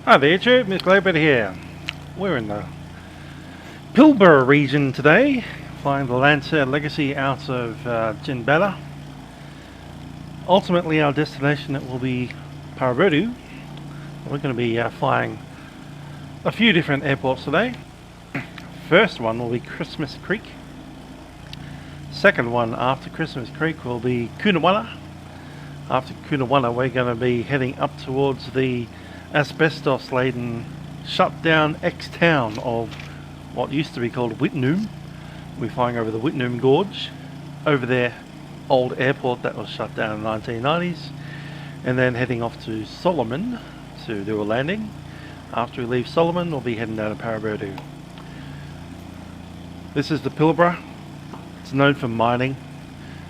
Hi there YouTube, Miss Globert here. We're in the Pilbara region today, flying the Lancair Legacy out of Ginbata. Ultimately our destination it will be Paraburdoo. We're going to be flying a few different airports today. First one will be Christmas Creek. Second one after Christmas Creek will be Coondewanna. After Coondewanna we're going to be heading up towards the asbestos-laden shut-down ex-town of what used to be called Whitnoom. We're flying over the Whitnoom Gorge, over their old airport that was shut down in the 1990s, and then heading off to Solomon to do a landing. After we leave Solomon, we'll be heading down to Paraburdoo. This is the Pilbara. It's known for mining,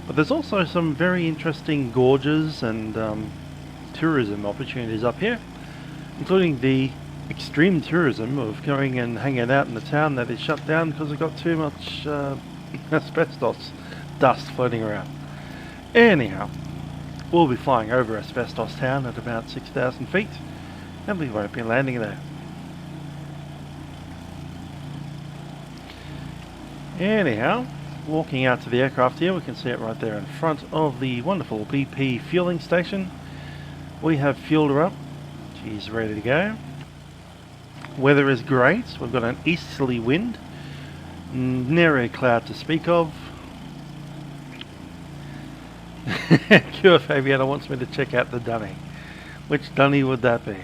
but there's also some very interesting gorges and tourism opportunities up here, including the extreme tourism of going and hanging out in the town that is shut down because it got too much asbestos dust floating around. Anyhow, we'll be flying over Asbestos Town at about 6,000 feet and we won't be landing there. Anyhow, walking out to the aircraft here, we can see it right there in front of the wonderful BP fueling station. We have fueled her up. She's ready to go. Weather is great. We've got an easterly wind. Nary a cloud to speak of. Cure Fabiana wants me to check out the dunny. Which dunny would that be?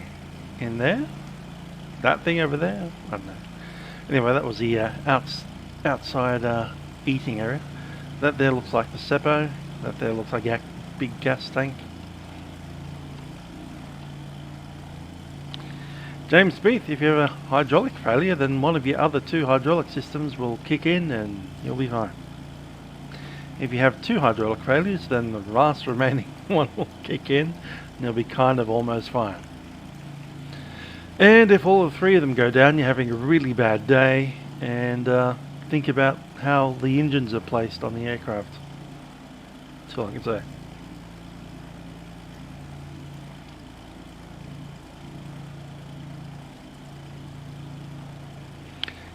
In there? That thing over there? I don't know. Anyway, that was the outside eating area. That there looks like the Seppo. That there looks like a big gas tank. James Speeth, if you have a hydraulic failure, then one of your other two hydraulic systems will kick in and you'll be fine. If you have two hydraulic failures, then the last remaining one will kick in and you'll be kind of almost fine. And if all three of them go down, you're having a really bad day, and think about how the engines are placed on the aircraft. That's all I can say.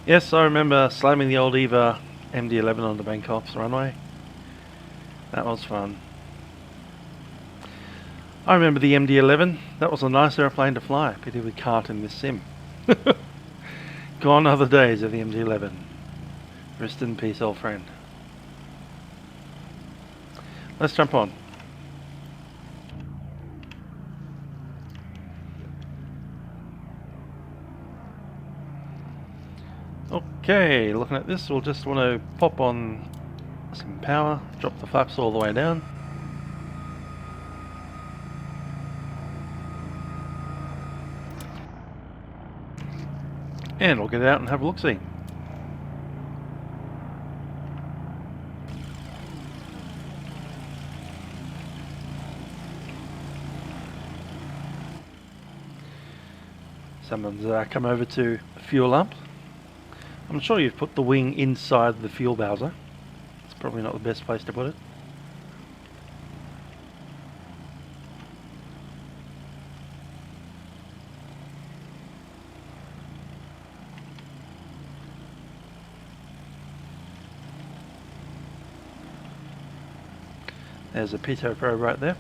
Yes, I remember slamming the old Eva MD-11 on the Bangkok's runway. That was fun. I remember the MD-11. That was a nice airplane to fly. Pity we can't in this sim. Gone are the days of the MD-11. Rest in peace, old friend. Let's jump on. Okay, looking at this, we'll just want to pop on some power, drop the flaps all the way down. And we'll get out and have a look-see. Someone's come over to fuel up. I'm sure you've put the wing inside the fuel bowser. It's probably not the best place to put it. There's a pitot probe right there.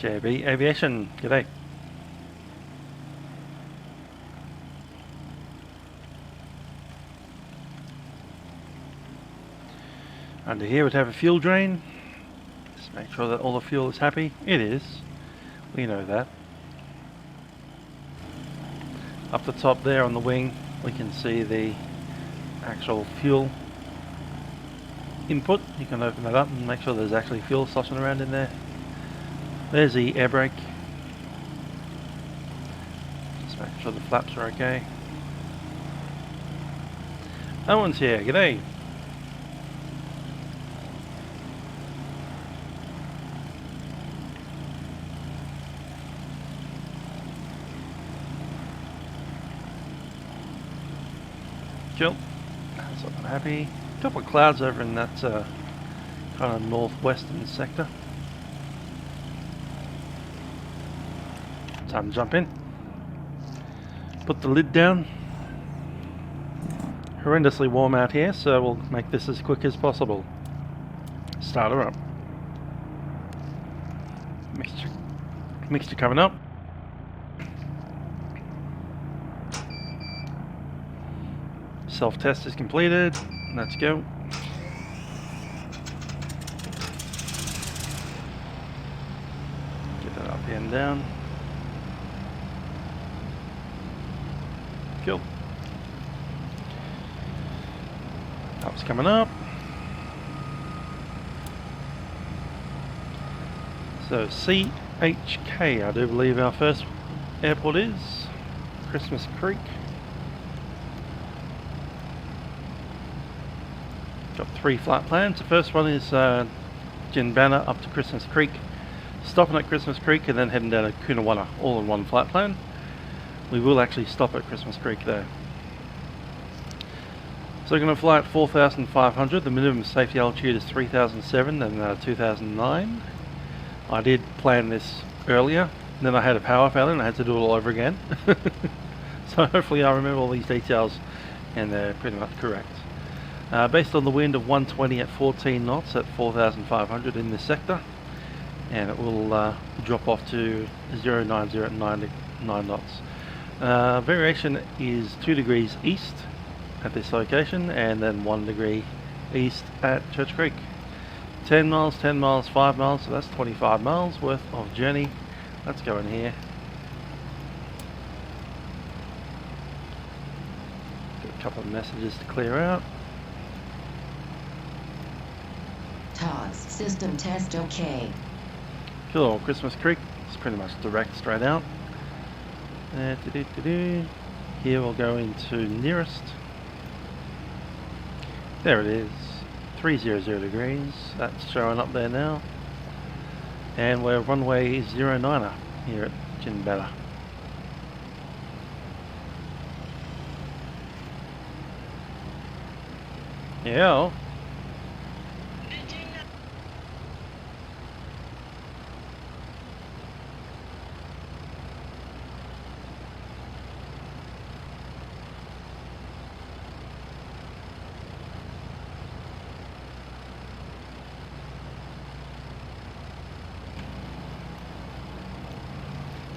JB Aviation, g'day. Under here we'd have a fuel drain. Just make sure that all the fuel is happy. It is. We know that. Up the top there on the wing we can see the actual fuel input. You can open that up and make sure there's actually fuel sloshing around in there. There's the air brake. Just make sure the flaps are okay. Owen's here, g'day. Cool. So I'm happy. A couple of clouds over in that kind of northwestern sector. Time to jump in. Put the lid down. Horrendously warm out here, so we'll make this as quick as possible. Start her up. Mixture coming up. Self-test is completed. Let's go. Get that up and down. Cool. Up's coming up. So CHK, I do believe our first airport is. Christmas Creek. Got 3 flight plans. The first one is Ginbata up to Christmas Creek, stopping at Christmas Creek and then heading down to Coondewanna, all in one flight plan. We will actually stop at Christmas Creek though. So we're going to fly at 4,500. The minimum safety altitude is 3,007 and 2009. I did plan this earlier, and then I had a power failure and I had to do it all over again. So hopefully I remember all these details and they're pretty much correct. Based on the wind of 120 at 14 knots at 4,500 in this sector, and it will drop off to 090 at 9 knots. Variation is 2 degrees east at this location and then 1 degree east at Church Creek. 10 miles, 10 miles, 5 miles, so that's 25 miles worth of journey. Let's go in here. Got a couple of messages to clear out. TOS system test OK. Cool, Christmas Creek. It's pretty much direct straight out. Here we'll go into nearest. There it is. 300 degrees. That's showing up there now. And we're runway 09er here at Ginbata. Yeah.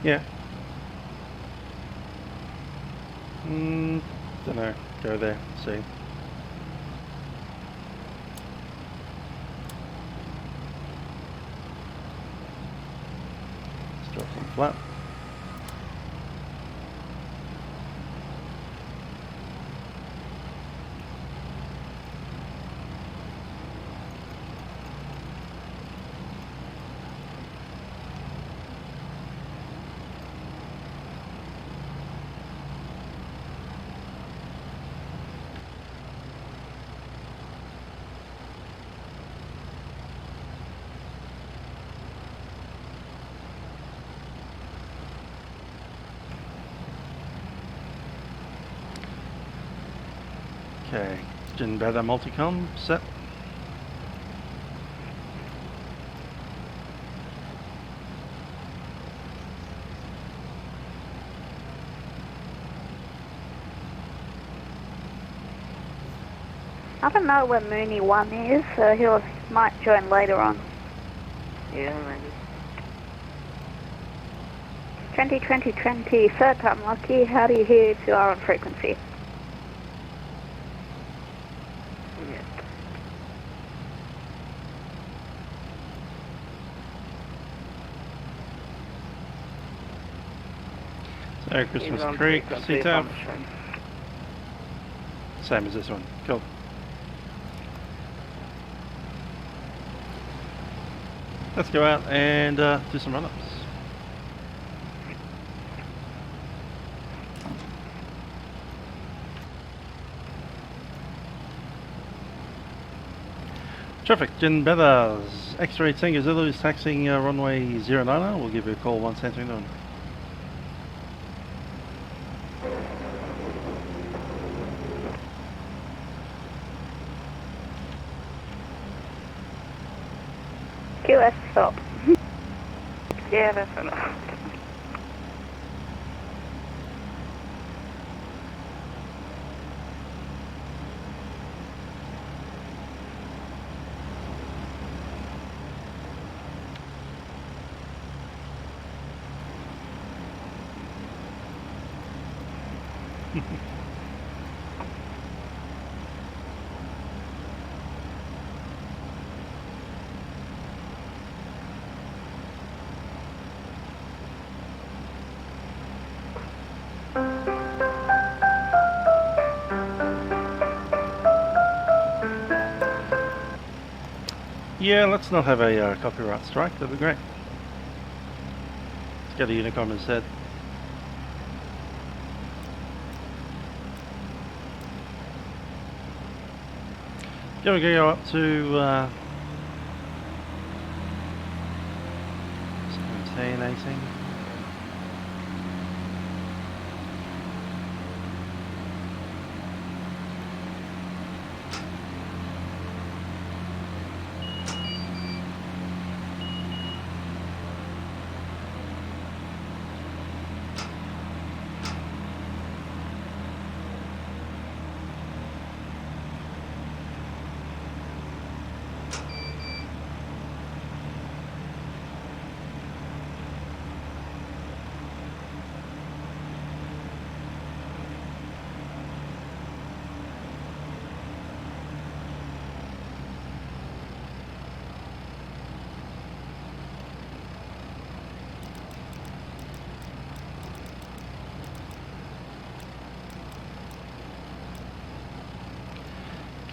Yeah. Don't know. Go there. See. Let's drop some flat. Okay, Ginbata multicom set. I don't know where Mooney 1 is, so he might join later on. Yeah, maybe. 20, third time lucky. How do you hear if you are on frequency? So Christmas Creek, CTAP. Same as this one. Cool. Let's go out and do some run-ups. Traffic, Ginbata's X-ray Tango Zulu is taxiing runway 09. We'll give you a call once entering on. QS stop. Yeah, that's enough. Yeah, let's not have a copyright strike, that'd be great. Let's get a Unicom instead. Yeah, we're going to go up to 17, 18.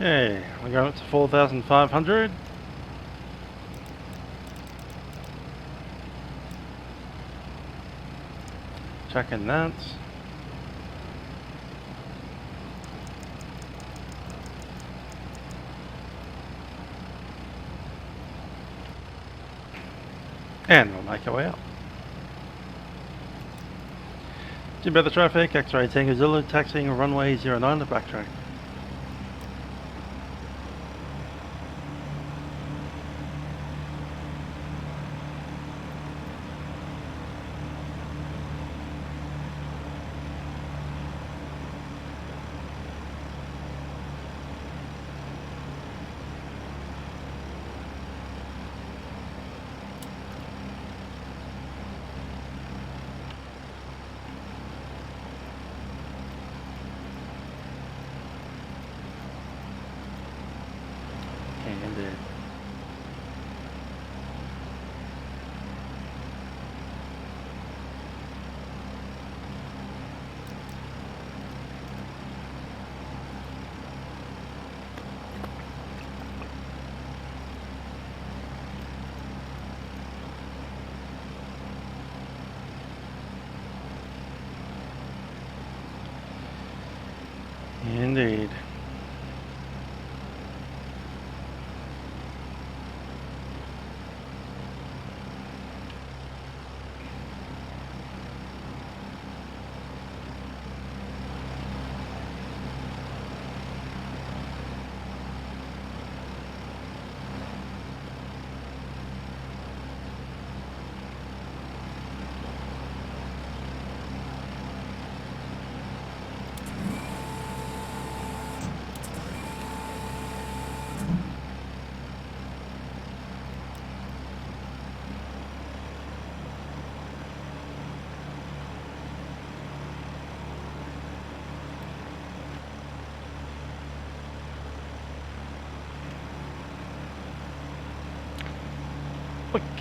Okay, we're going up to 4,500. Checking that. And we'll make our way up. Ginbata traffic, X-ray Tango Zulu, taxiing runway 09 to backtrack. Indeed. Indeed.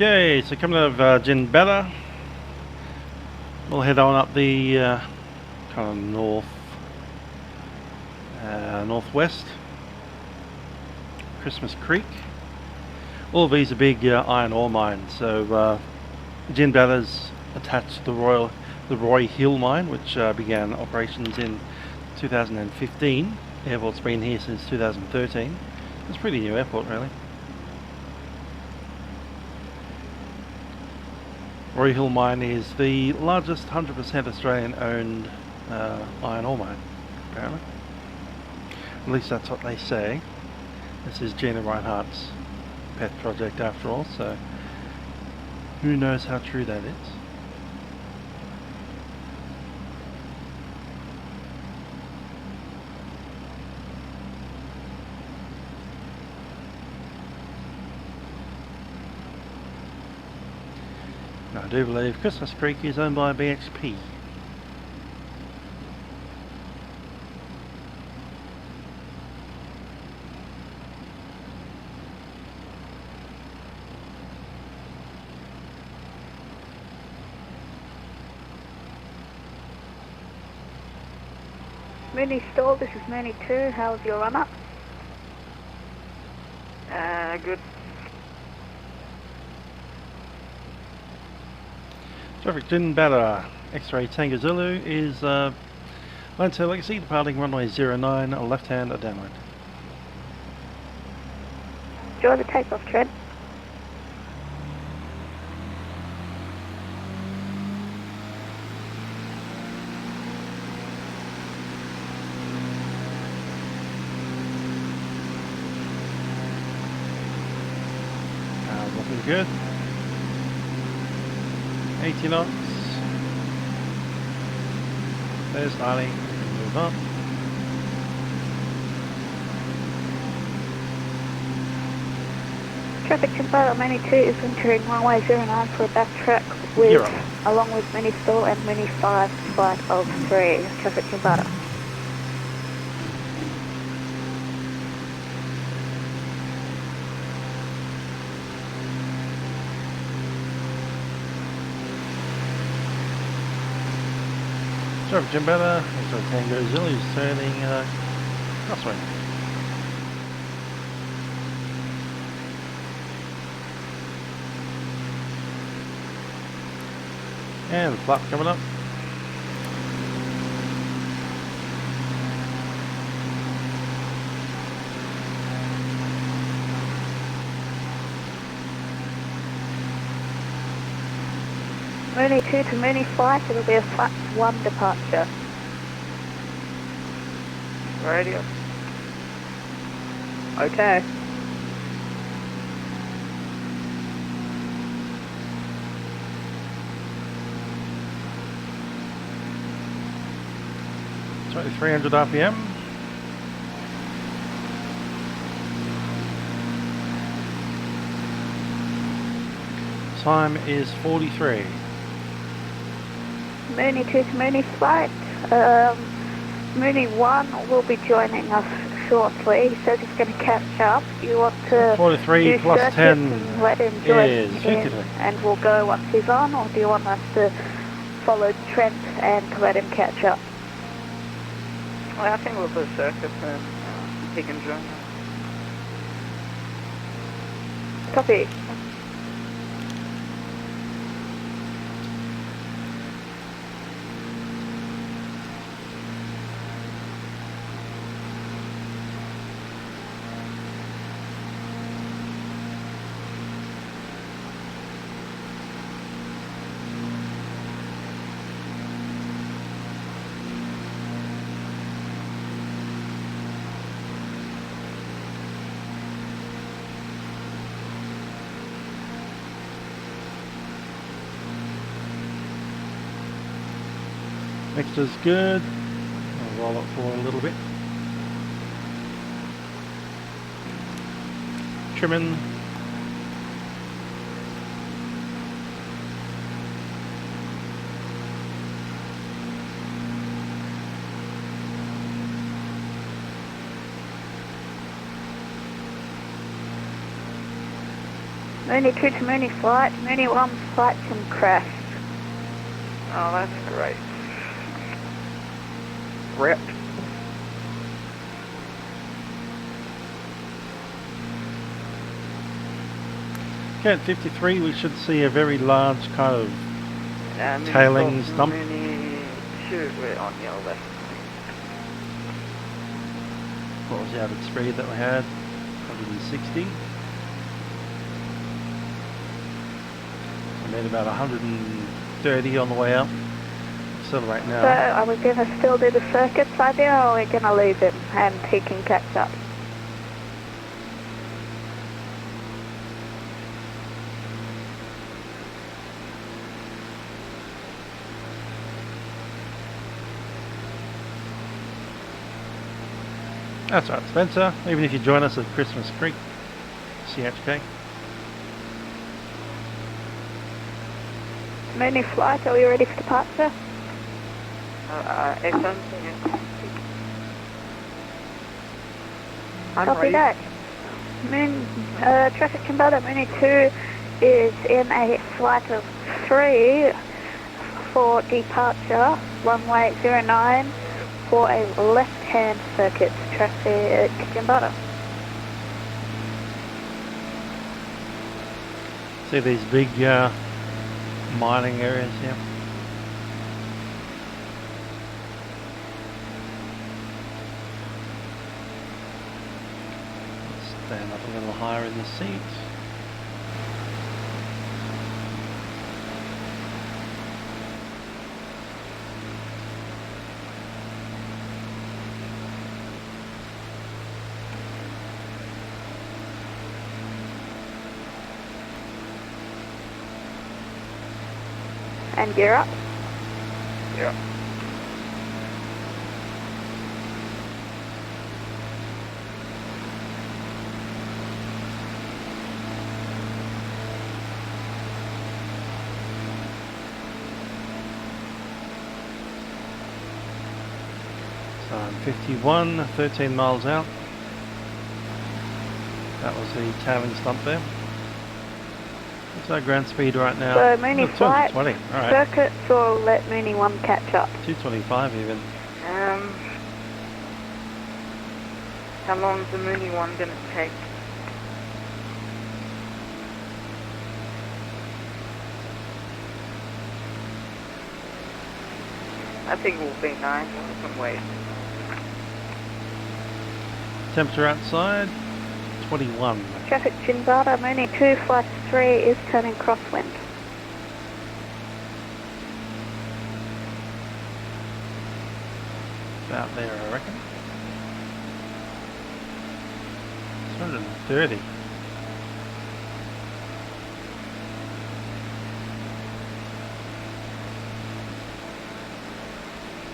Okay, so coming out of Ginbata, we'll head on up the kind of northwest, Christmas Creek. All of these are big iron ore mines. So Ginbata's attached to the Roy Hill mine, which began operations in 2015. The airport's been here since 2013. It's a pretty new airport, really. Roy Hill mine is the largest 100% Australian owned iron ore mine, apparently. At least that's what they say. This is Gina Reinhardt's pet project after all, so who knows how true that is. I do believe Christmas Creek is owned by BXP. Mooney Store, this is Mooney 2. How's your run up? Good. Traffic Ginbata X-Ray Tango Zulu is Lancair Legacy departing runway 09, a left hand, a downwind. Enjoy the takeoff, Trent. Looking good. 80 knots. There's Harley. Move up. Traffic Ginbata Mooney 2 is entering runway 09 for a backtrack with, along with Mooney Store and Mooney 5 flight of 3. Traffic Ginbata. Traffic Ginbata, X-Ray Tango Zulu is turning crosswind. And flap coming up. Mooney 2 to Mooney flight, it'll be a flat 1 departure. Radio. Okay. Sorry, 300 RPM. Time is 43. Mooney 2 to Mooney flight. Mooney 1 will be joining us shortly. He says he's going to catch up. You want to 43 do plus circuits 10 and let him join is in 53. and we'll go once he's on, or do you want us to follow Trent and let him catch up? Well, I think we'll do circuits and he can join. Copy. Mixture's good. I'll roll it forward a little bit. Trimming. Mooney 2 to Mooney flight. Mooney 1 flight can crash. Oh, that's great. Ripped. Okay, at 53 we should see a very large kind of tailing stump. Mini 2, we're on your left. What was the average speed that we had? 160. I made about 130 on the way up. Accelerate now. So are we going to still do the circuits idea, or are we going to leave him and he can catch up? That's right, Spencer. Even if you join us at Christmas Creek, CHK. Mooney Flight, are we ready for departure? It's something. Copy that. Traffic Ginbata Mooney 2 is in a flight of 3 for departure, runway 09 for a left-hand circuit. Traffic Ginbata. See these big mining areas here? Stand up a little higher in the seats. And gear up. Yeah. So I'm 51, 13 miles out. That was the tailing stump there. What's our ground speed right now? So Mooney Oh, Flight, 220, alright. circuits, or let Mooney 1 catch up? 225 even. How long is the Mooney one gonna take? I think we'll be nice. We can wait. Temperature outside, 21. Traffic Ginbata Mooney 2, flight 3 is turning crosswind. About there, I reckon. 230.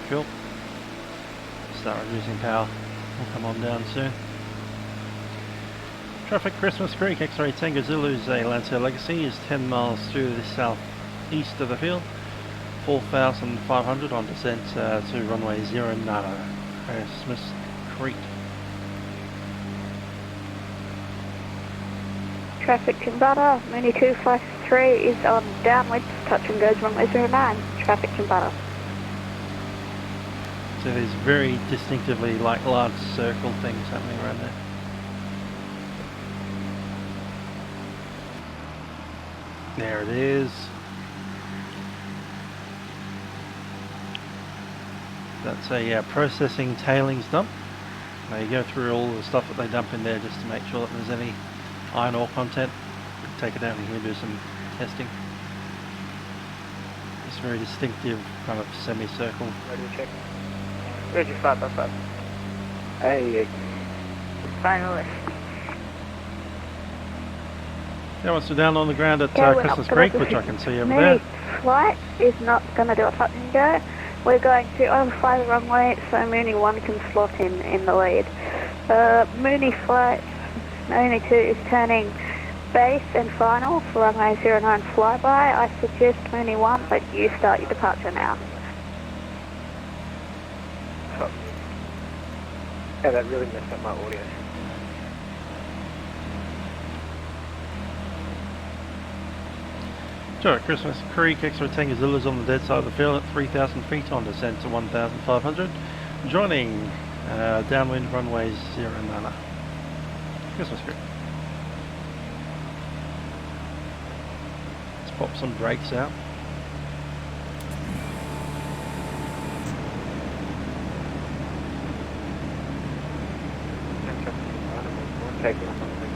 Cool. Start reducing power. We'll come on down soon. Traffic Christmas Creek, X-Ray Tango Zulu's a Lancair Legacy is 10 miles through the southeast of the field. 4,500 on descent to runway 09, Christmas Creek. Traffic Ginbata Mooney 2, flight 3 is on downwind, touch and goes runway 09. Traffic Ginbata. So there's very distinctively like large circle things happening around there. There it is. That's a processing tailings dump. They go through all the stuff that they dump in there just to make sure that there's any iron ore content. Take it down here and do some testing. It's very distinctive kind of semicircle. Ready to check? Ready, 555. Hey, Finally. Yeah, once we're down on the ground at Yeah, we're Christmas not gonna Creek, which do- I can see over Mooney there. Flight is not going to do a touch and go. We're going to overfly the runway so Mooney 1 can slot in the lead. Mooney Flight, Mooney 2 is turning base and final for runway 09 flyby. I suggest Mooney 1, but you start your departure now. yeah, that really messed up my audio. Sure, Christmas Creek, X-Ray Tango Zulu's on the dead side of the field at 3,000 feet on descent to 1,500. Joining downwind runways 09. Christmas Creek. Let's pop some brakes out. Taking off on the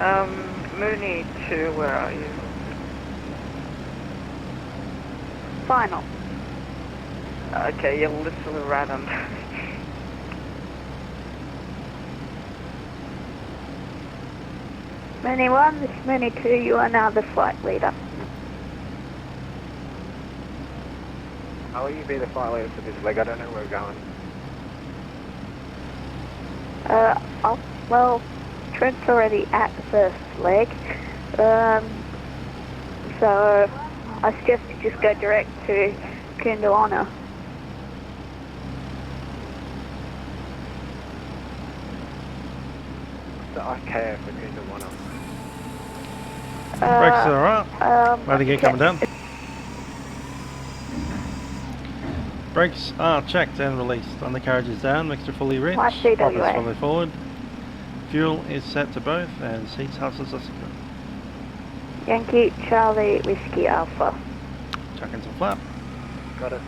09. Mooney 2, where are you? Final. Okay, you're literally right on. Mooney 1, this is Mooney 2, you are now the flight leader. How will you be the flight leader for this leg? I don't know where we're going. Well, Trent's already at the first leg, so I suggest you just go direct to Coondewanna. The IKF for Ginbata. Brakes are up. Ready to get coming down. Brakes are checked and released. Undercarriage is down, mixture fully rich, YPBO. proppers fully forward. Fuel is set to both and seats houses are secure. Yankee Charlie Whiskey Alpha. Chucking some flap. Got it.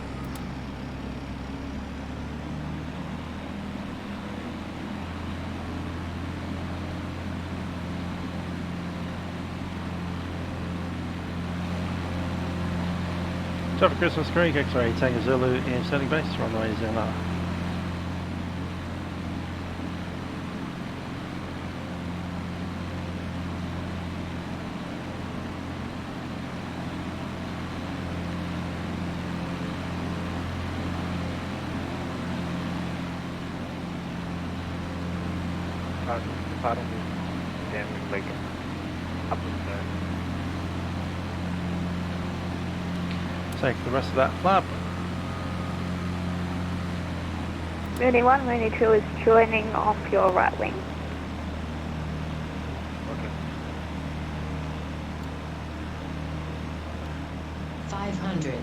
Traffic Christmas Creek, X-ray Tango Zulu in standing base, runway 09. Pardon me. Damn, we're like up and down. Take the rest of that flap. Mooney 1, Mooney 2 is joining off your right wing. Okay. 500.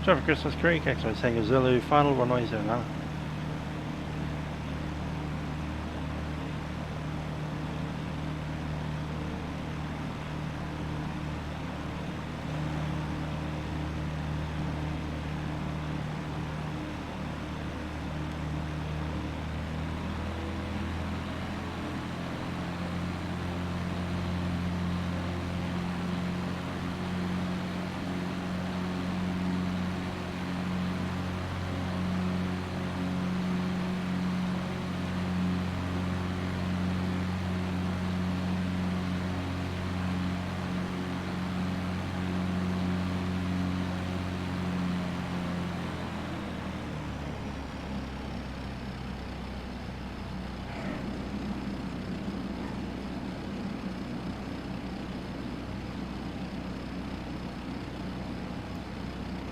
Traffic Christmas Creek, X-ray Tango Zulu, final runway 09.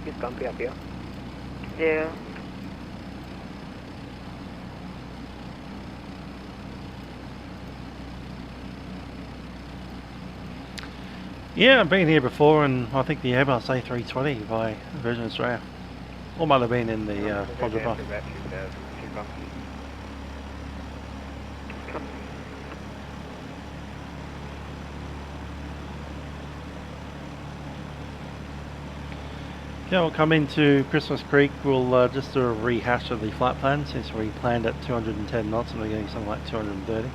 It's bumpy up here. Yeah. Yeah, I've been here before, and I think the Airbus A320 by Virgin Australia. Or might have been in the quadrupole. Yeah, we'll come into Christmas Creek. We'll just do a rehash of the flight plan since we planned at 210 knots and we're getting something like 230.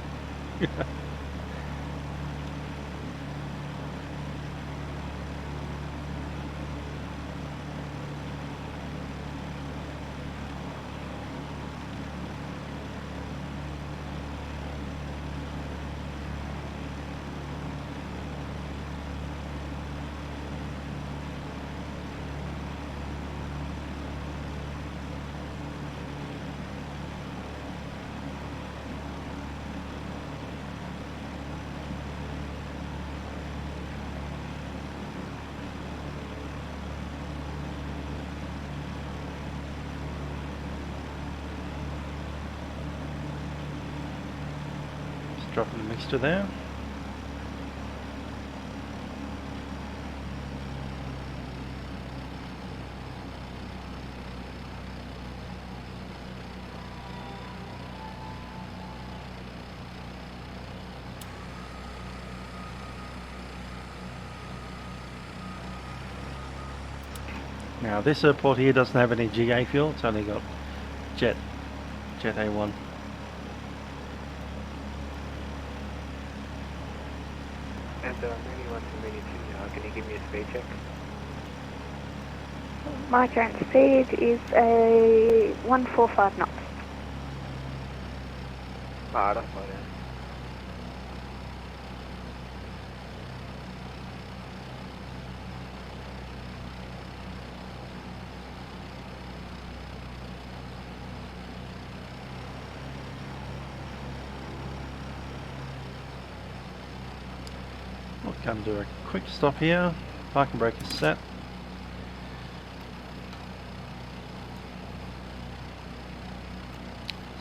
Dropping the mixture there. Now this airport here doesn't have any GA fuel, it's only got Jet A1. And Mooney 1 to Mooney 2, can you give me a speed check? My current speed is a 145 knots. Ah, that's fine. We'll come to a quick stop here. Parking brake is set.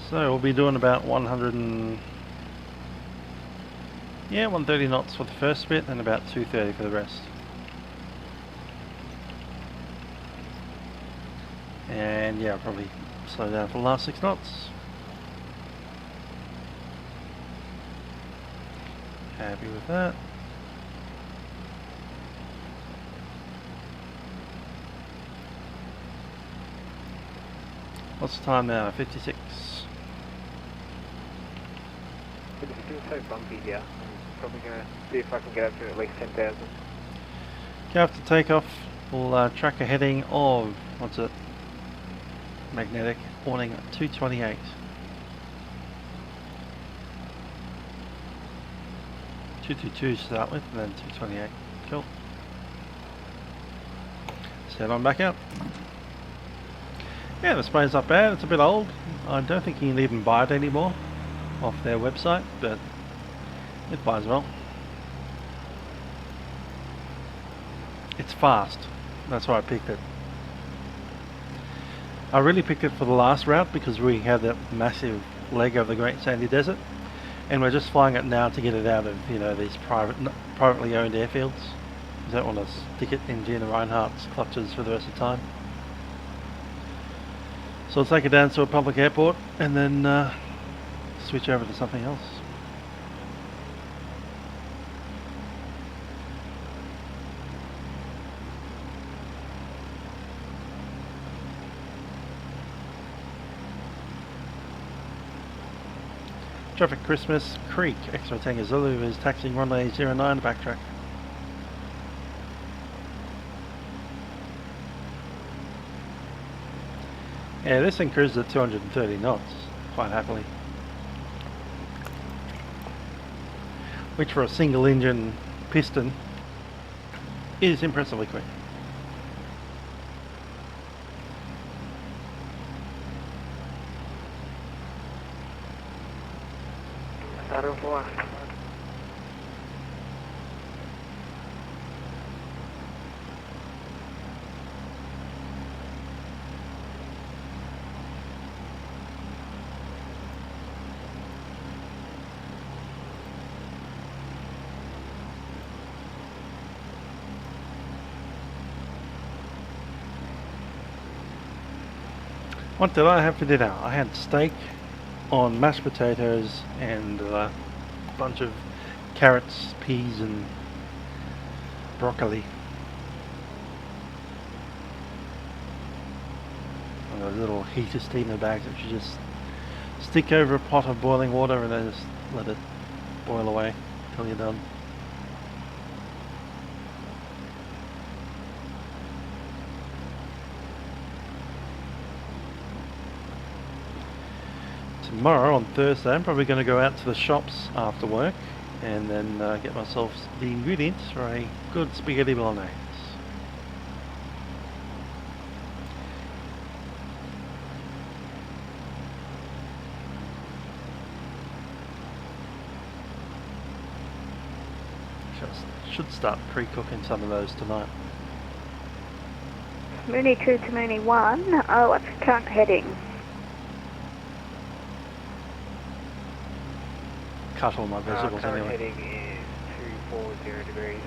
So we'll be doing about 130 knots for the first bit and about 230 for the rest. And yeah, I'll probably slow down for the last 6 knots. Happy with that. What's the time now? 56. But it's still so bumpy here. I'm probably going to see if I can get up to at least 10,000. Okay, after takeoff, we'll track a heading of, what's it? Magnetic warning 228. 222 to start with, and then 228. Cool. Set on back out. Yeah, the spray's not bad. It's a bit old. I don't think you can even buy it anymore off their website, but it buys well. It's fast. That's why I picked it. I really picked it for the last route because we had that massive leg of the Great Sandy Desert, and we're just flying it now to get it out of, you know, these privately owned airfields. You don't want to stick it in Gina Reinhardt's clutches for the rest of the time. So we'll take it down to a public airport and then switch over to something else. Traffic Christmas Creek, X-Ray Tango Zulu is taxiing runway 09 to backtrack. Yeah, this thing cruises at 230 knots, quite happily. Which for a single engine piston is impressively quick. Start of war. What did I have for dinner? I had steak on mashed potatoes and a bunch of carrots, peas and broccoli. And those little heater steamer bags that you just stick over a pot of boiling water and then just let it boil away till you're done. Tomorrow, on Thursday, I'm probably going to go out to the shops after work and then get myself the ingredients for a good spaghetti bolognese. Should start pre-cooking some of those tonight. Mooney 2 to Mooney 1, what's the current heading? Cut all my vegetables current anyway. heading is 240 degrees.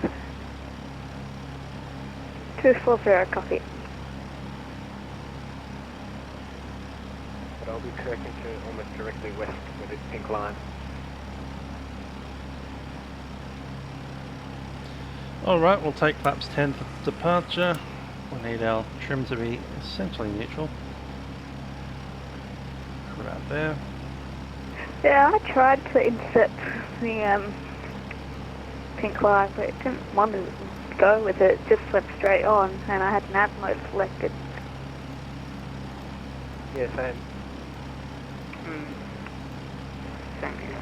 240, copy. But I'll be tracking to almost directly west with this pink line. Alright, we'll take flaps 10 for departure. We need our trim to be essentially neutral. Put it out there. Yeah, I tried to insert the pink line, but it didn't want to go with it. It just went straight on, and I had nav mode selected. Yeah, same. Same here.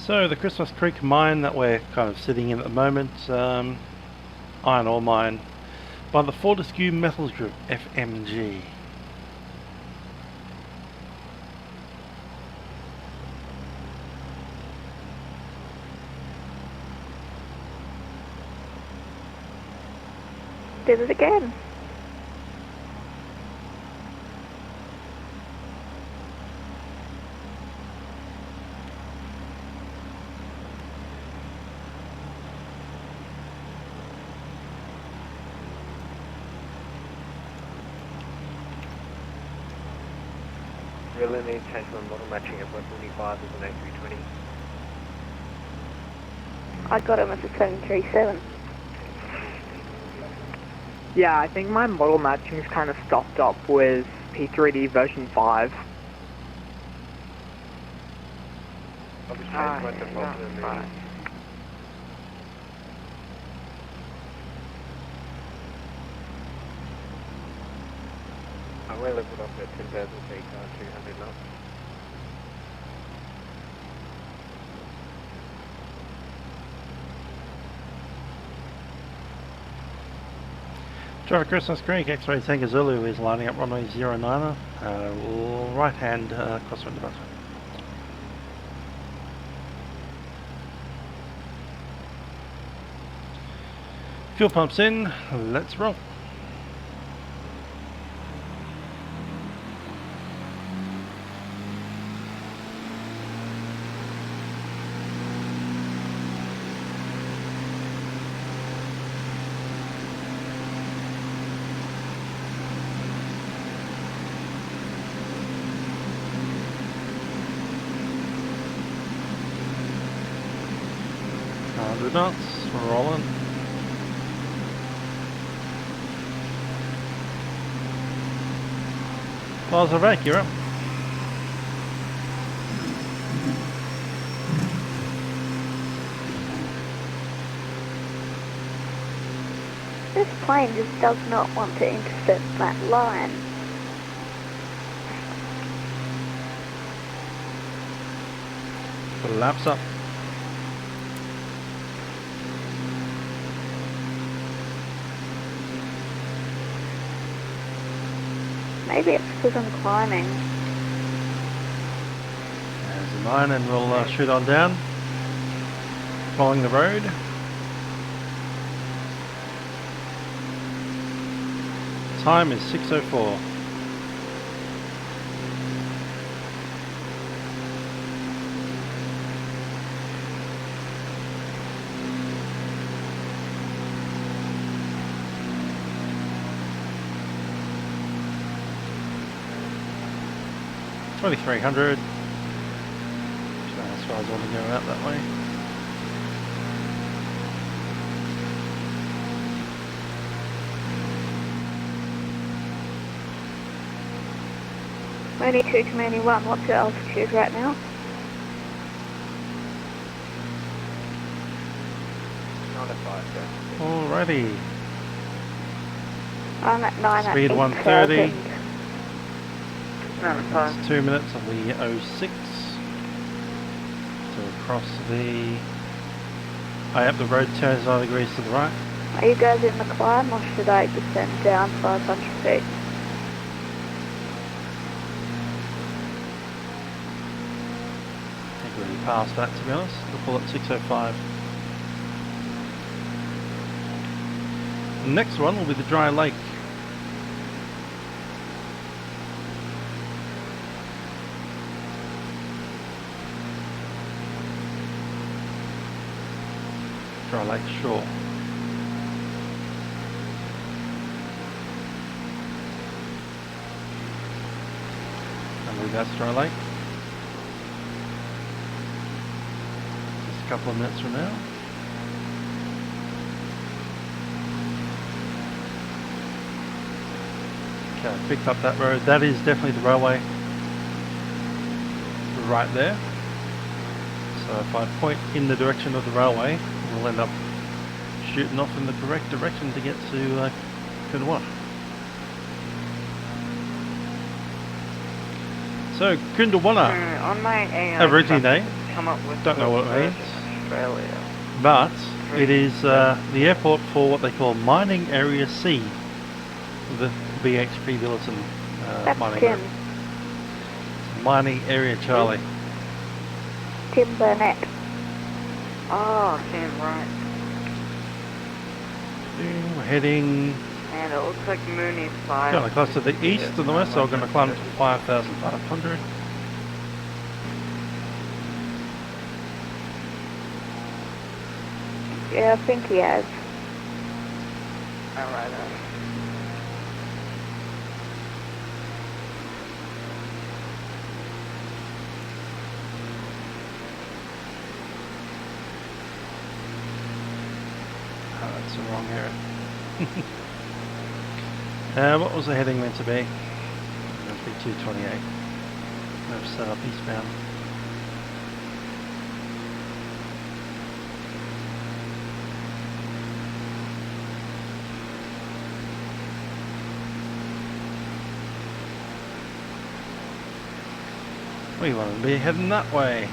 So the Christmas Creek mine that we're kind of sitting in at the moment, iron ore mine by the Fortescue Metals Group, FMG. Did it again. Really need to change my model matching of F45 as an A320. I got him as a 737. Yeah, I think my model matching's kind of stocked up with P3D version 5. I'll just change my default to the Moody. We're leveled up at 10,000 feet, 200 knots. Traffic Christmas Creek, X-Ray Tanker Zulu is lining up runway 09er, right hand crosswind button. Fuel pumps in, let's roll. Knots, we're rolling. OZX, you're up. This plane just does not want to intercept that line. Laps up. Maybe it's because I'm climbing. There's the line and we'll shoot on down. Following the road. Time is 6:04. $2,300. As far as I want to go out that way. Mooney 2 to Mooney 1, what's your altitude right now? 905, sir. Alrighty. I'm at 9 Speed at 130. 8,000. That's 2 minutes of the 06. So across the... up the road turns 9 degrees to the right. Are you guys in the climb or should I descend down 500 feet? I think we're already past that, to be honest. We'll pull at 6:05. The next one will be the dry lake. Dry Lake Shore. I believe that's Dry Lake. Just a couple of minutes from now. Okay, picked up that road. That is definitely the railway. Right there. So if I point in the direction of the railway, we'll end up shooting off in the correct direction to get to Coondewanna. So Coondewanna, On my AI Aborigine Day, come up with Don't know what it Virgin means. Australia. But it is the airport for what they call Mining Area C, the BHP Billiton That's mining Tim. group. Mining Area Charlie. Tim Burnett. Oh, Tim, right. We're heading And it looks like Mooney's 5. kind of close to the east and the west, so we're going to climb to 5,500. Yeah, I think he has. Alright, Oh, that's the wrong area. What was the heading meant to be? It must be 228. That's eastbound. We want to be heading that way.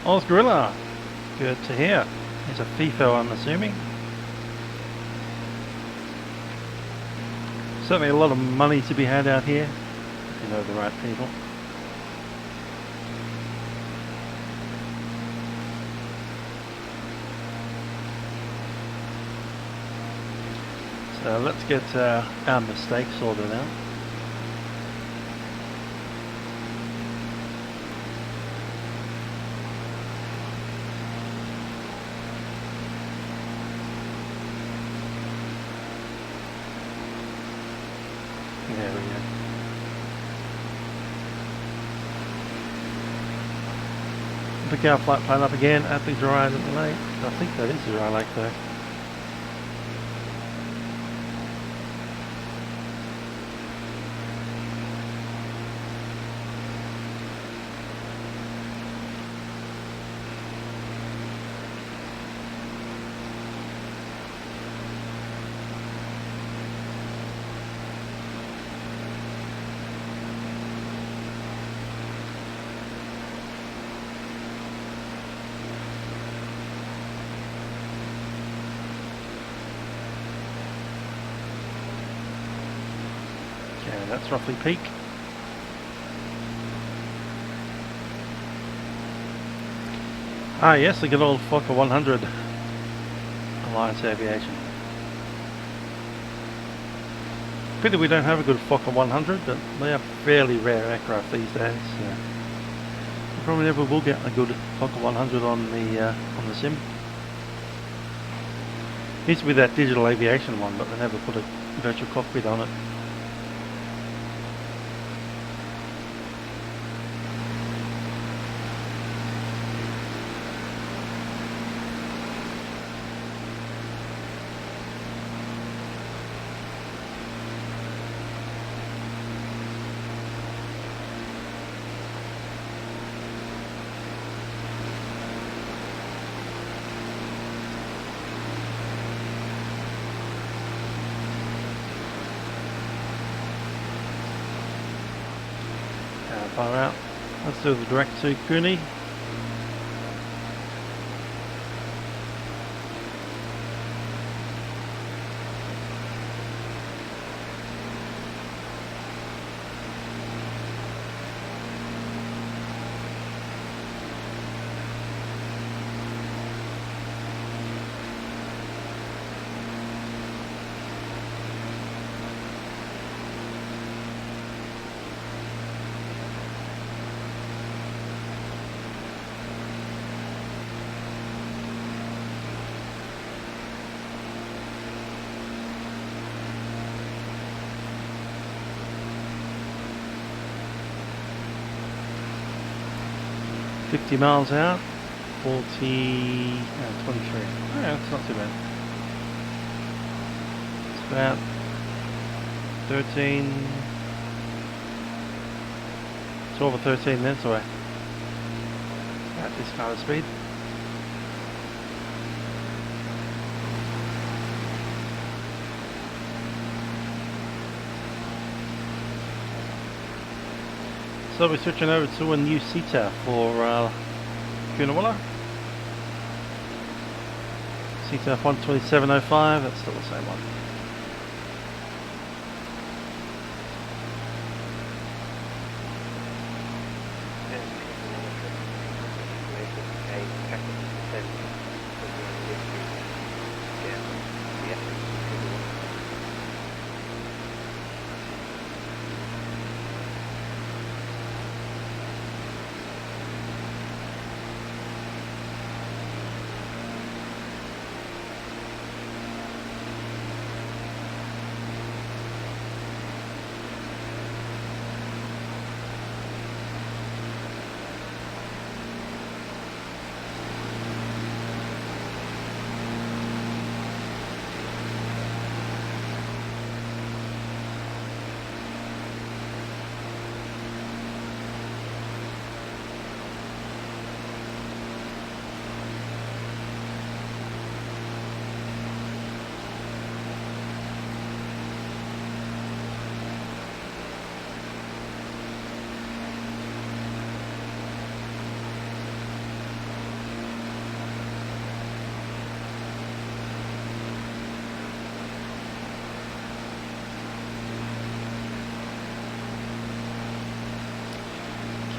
Oz Gorilla, good to hear. It's a Fifo, I'm assuming. Certainly a lot of money to be had out here, if you know the right people. So let's get our mistakes sorted out. There we go. Pick our flight plan up again at the dry lake. I think that is the dry lake though. Okay, that's roughly peak. Ah yes, the good old Fokker 100 Alliance Aviation. Pity we don't have a good Fokker 100, but they are fairly rare aircraft these days. So we probably never will get a good Fokker 100 on the sim. Used to be that digital aviation one, but they never put a virtual cockpit on it. Far out. Let's do the direct to Cooney. $50 miles out, 23. Yeah, that's not too bad. It's about 13, 12 or 13 minutes away at this kind of speed. So we're switching over to a new CETA for Coondewanna. CETA 127.05, that's still the same one.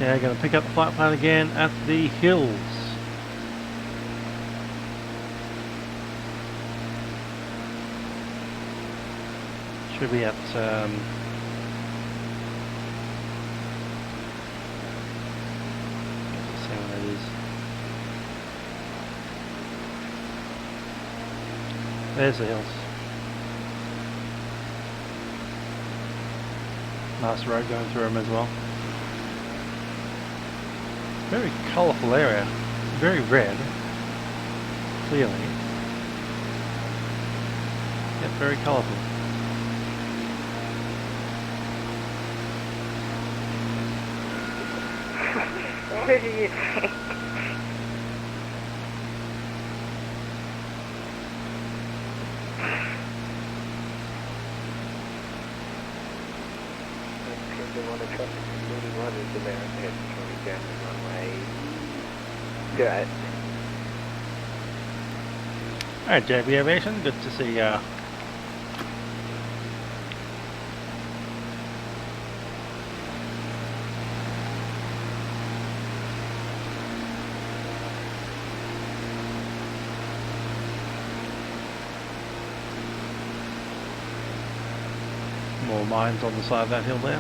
Okay, going to pick up the flight plan again at the hills. Should be at let's see what that is. There's the hills. Nice road going through them as well. Very colourful area, very red, clearly, yet very colourful. What do you think? Coondewanna traffic moving right into there and head coming down the runway. Good. Alright, JB Aviation, good to see ya. More mines on the side of that hill there.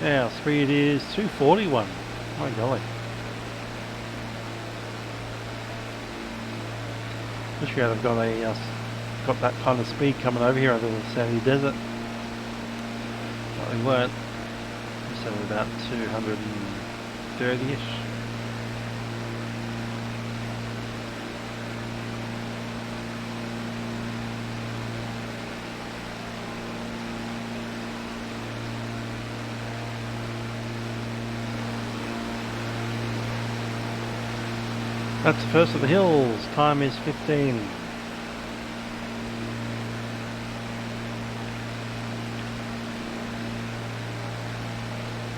Yeah, our speed is 241. My golly. Wish we had got that kind of speed coming over here over the sandy desert. But we weren't. We said about 230-ish. That's the first of the hills. Time is 15.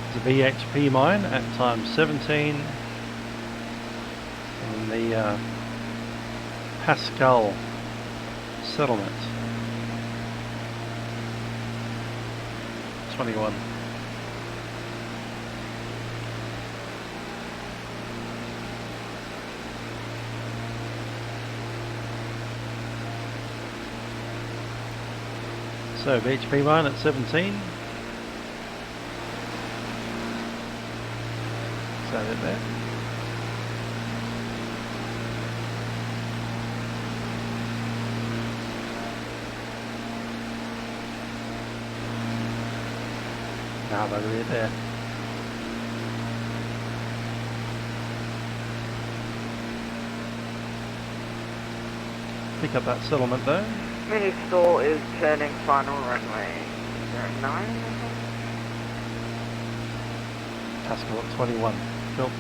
It's a BHP mine at time 17 in the Pascal settlement. 21. So BHP mine at 17. Is that it there? Nah, but we're there. Pick up that settlement though. Mini stall is turning final runway 09. Pascal at 21. Cool.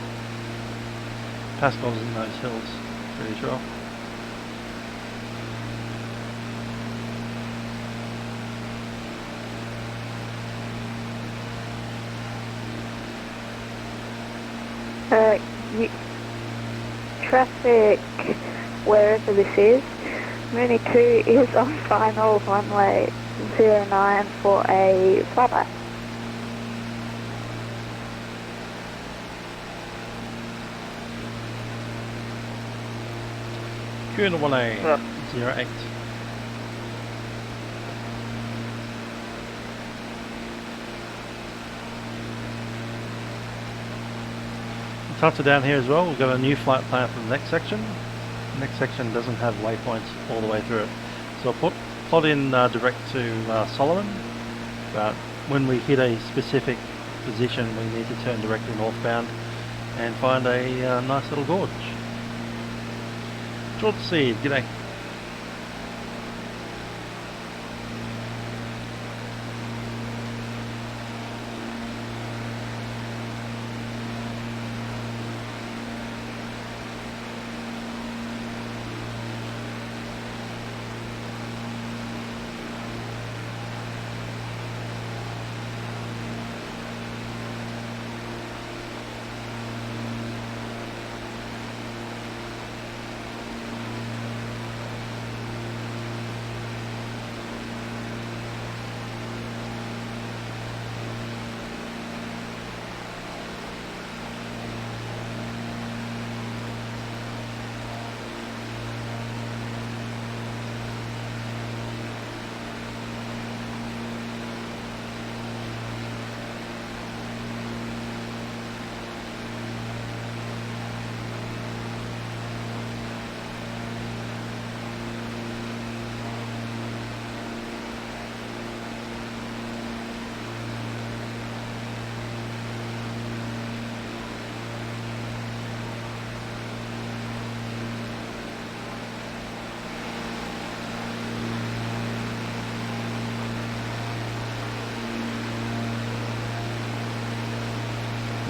Pascal's in those hills, pretty sure. Traffic, wherever this is, Mooney 2 is on final runway 09 for a flyby. Coondewanna 08. Touch down here as well. We've got a new flight plan for the next section. The next section doesn't have waypoints all the way through it. So I'll plot in direct to Solomon, but when we hit a specific position we need to turn directly northbound and find a nice little gorge. George Seed, g'day.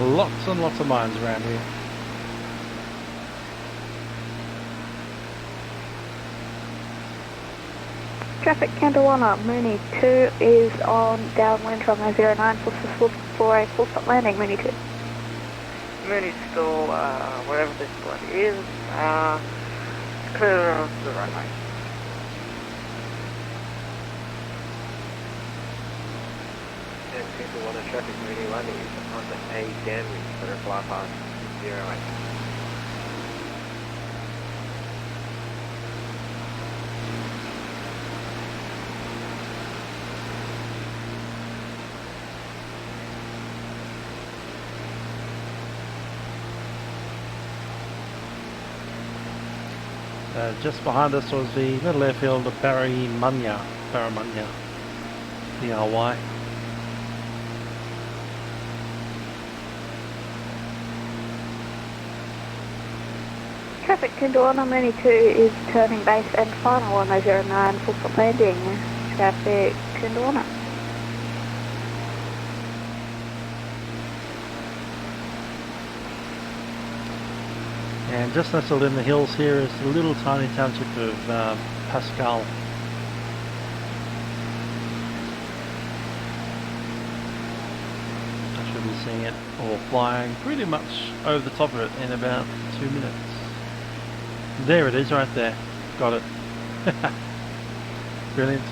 Lots and lots of mines around here. Traffic Coondewanna, Mooney 2 is on downwind runway 09 for a full stop landing, Mooney 2. Mooney stall, wherever this one is, clear of the runway. And Coondewanna traffic Mooney 1 is on the A downwind for a fly past 08. Just behind us was the little airfield of Barramunya, BRY. Traffic Coondewanna, Mooney 2 is turning base and final on 09 full stop landing. Traffic Coondewanna. And just nestled in the hills here is the little tiny township of Pascal. I should be seeing it or flying pretty much over the top of it in about 2 minutes. There it is, right there. Got it. Brilliant.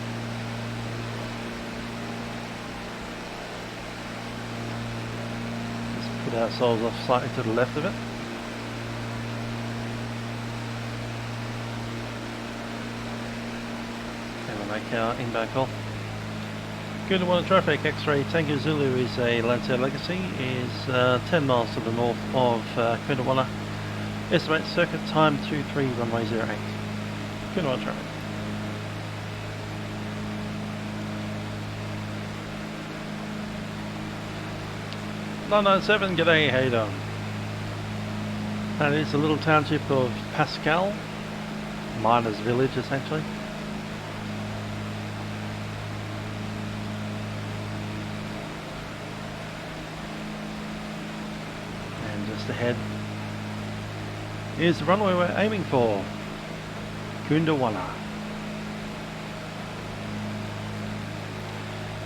Just put ourselves off slightly to the left of it. Make our inbound call. Coondewanna traffic, X-ray Tango Zulu is a Lancair Legacy, is 10 miles to the north of Coondewanna. Estimate circuit time 23 runway 08. Coondewanna traffic. 997, g'day, how you doing? That is a little township of Pascal, miners' village essentially. And just ahead is the runway we're aiming for, Coondewanna.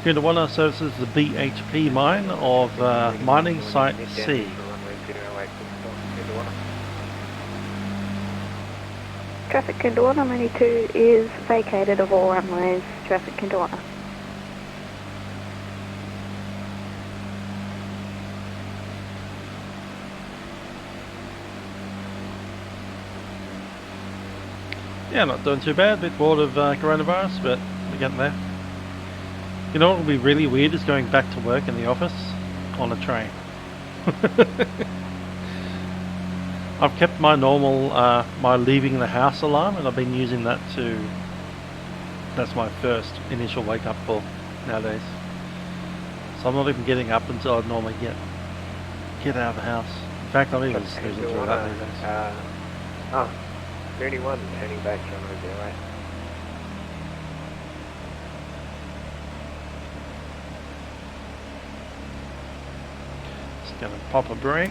Coondewanna services the BHP mine of Mining Site C. Traffic Coondewanna, Mooney 2 is vacated of all runways. Traffic Coondewanna. Yeah, not doing too bad. Bit bored of coronavirus, but we're getting there. You know what will be really weird is going back to work in the office on a train. I've kept my normal, my leaving the house alarm, and I've been using that to, that's my first initial wake up call nowadays. So I'm not even getting up until I'd normally get out of the house. In fact, I'm even snoozing through that these days. Oh, 31, turning back to runway 08. Just gonna pop a brake.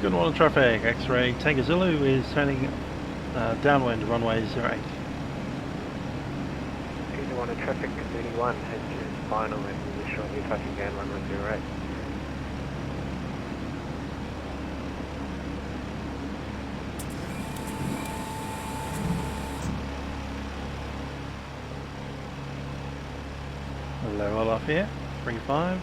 Coondewanna traffic, X-ray Tango Zulu is turning downwind runway 08. Coondewanna traffic 31 has just final and will be shortly touching down runway 08. Level off here, 35.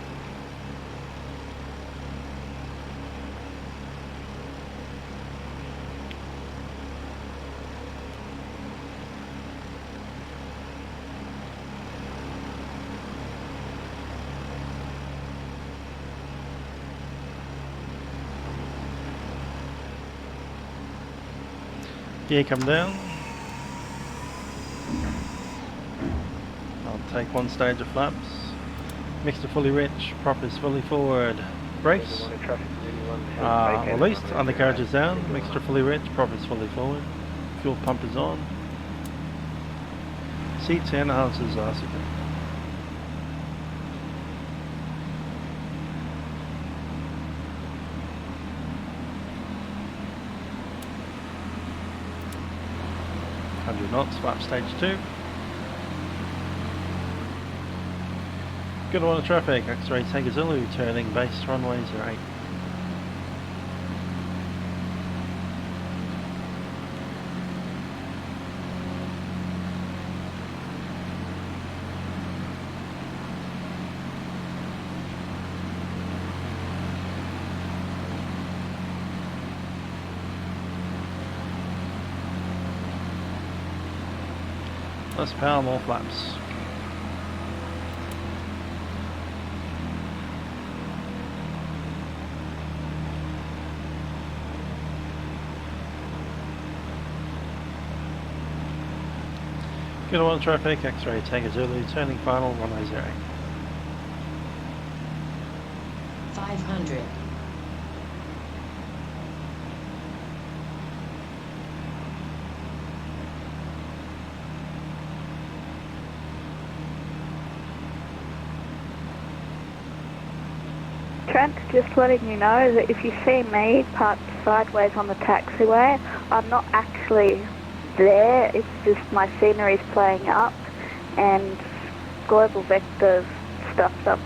Gear come down. I'll take one stage of flaps. Mixture fully rich, prop is fully forward. Brakes released, undercarriage is down, mixture fully rich, prop is fully forward. Fuel pump is on. Seats and harnesses are secure. Knots, flap stage 2. Coondewanna traffic, X-ray Tango Zulu, turning base runway 08. Less power, more flaps. Coondewanna traffic, X-ray Tango Zulu, turning final, runway 08. 500. Trent, just letting you know that if you see me parked sideways on the taxiway, I'm not actually there, it's just my scenery's playing up and global vector stuffed up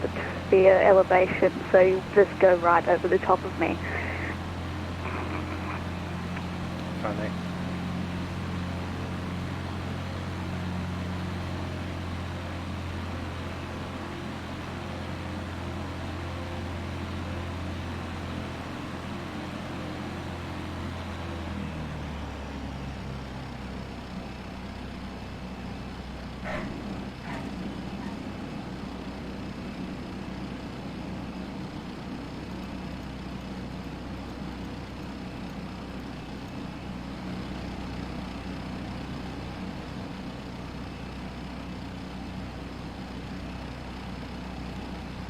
the elevation, so you just go right over the top of me. Funny.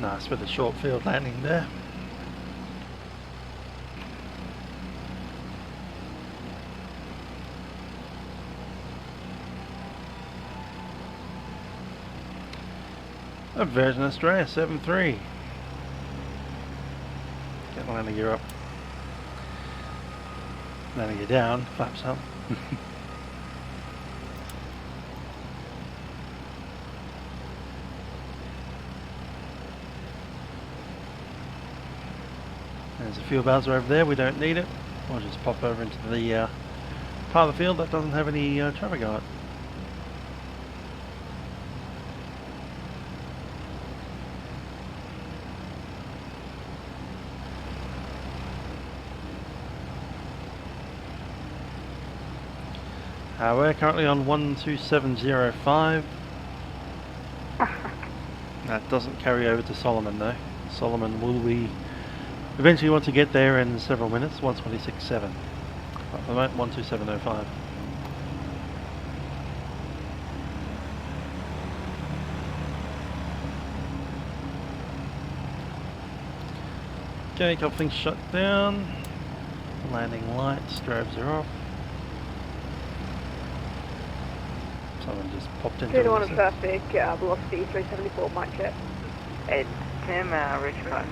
Nice bit of short field landing there. A Virgin Australia 7.3. Get the landing gear up. Landing gear down, flaps up. There's a fuel buzzer over there, we don't need it. We'll just pop over into the part of the field that doesn't have any traffic on it. We're currently on 12705. That doesn't carry over to Solomon though. Solomon will be eventually want to get there in several minutes, 126.7. At the moment, 12705. Okay, a couple things shut down. Landing lights, strobes are off. Someone just popped into it. Coondewanna traffic, velocity 374, mic check. It's Tim, Richmond.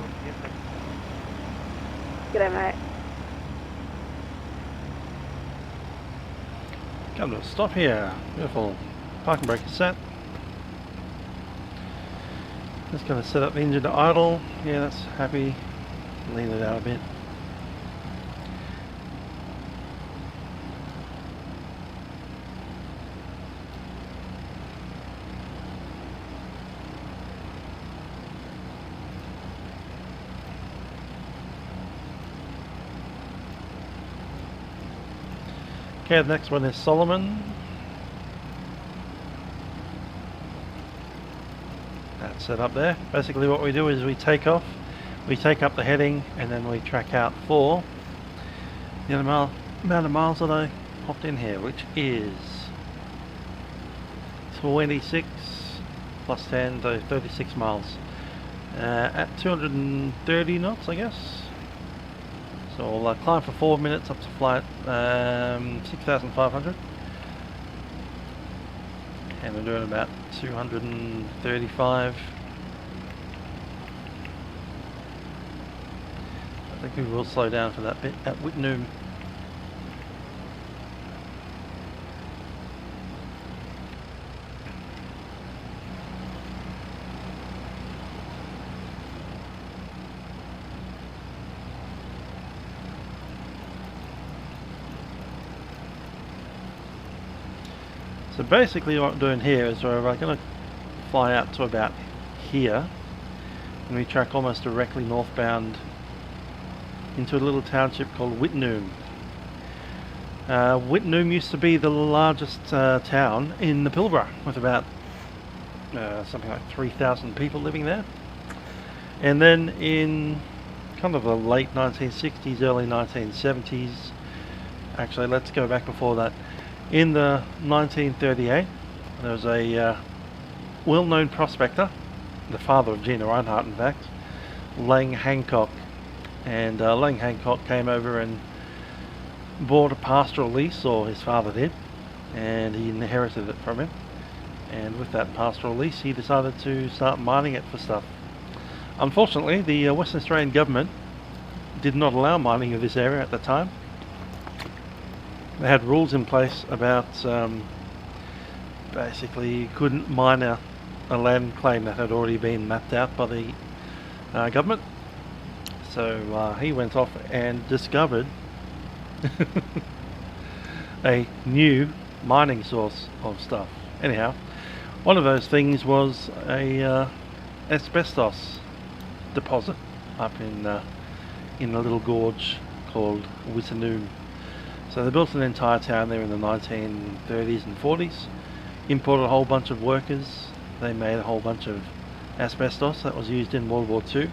G'day mate. Come to a stop here. Beautiful parking brake is set. Just going to set up the engine to idle. Yeah, that's happy. Lean it out a bit. Okay, the next one is Solomon. That's set up there. Basically what we do is we take off, we take up the heading, and then we track out for the amount of miles that I popped in here, which is 26 plus 10, so 36 miles. At 230 knots, I guess. So I'll climb for 4 minutes up to flight 6,500, and we're doing about 235. I think we will slow down for that bit at Whitnoom. So basically what I'm doing here is we're going to fly out to about here, and we track almost directly northbound into a little township called Whitnoom. Whitnoom used to be the largest town in the Pilbara, with about something like 3,000 people living there. And then in kind of the late 1960s, early 1970s, actually let's go back before that. In the 1938, there was a well-known prospector, the father of Gina Reinhardt in fact, Lang Hancock. And Lang Hancock came over and bought a pastoral lease, or his father did, and he inherited it from him. And with that pastoral lease, he decided to start mining it for stuff. Unfortunately, the Western Australian government did not allow mining of this area at the time. They had rules in place about basically you couldn't mine a land claim that had already been mapped out by the government. So he went off and discovered a new mining source of stuff. Anyhow, one of those things was a asbestos deposit up in a little gorge called Whitnoom. So they built an entire town there in the 1930s and 40s, imported a whole bunch of workers, they made a whole bunch of asbestos that was used in World War II,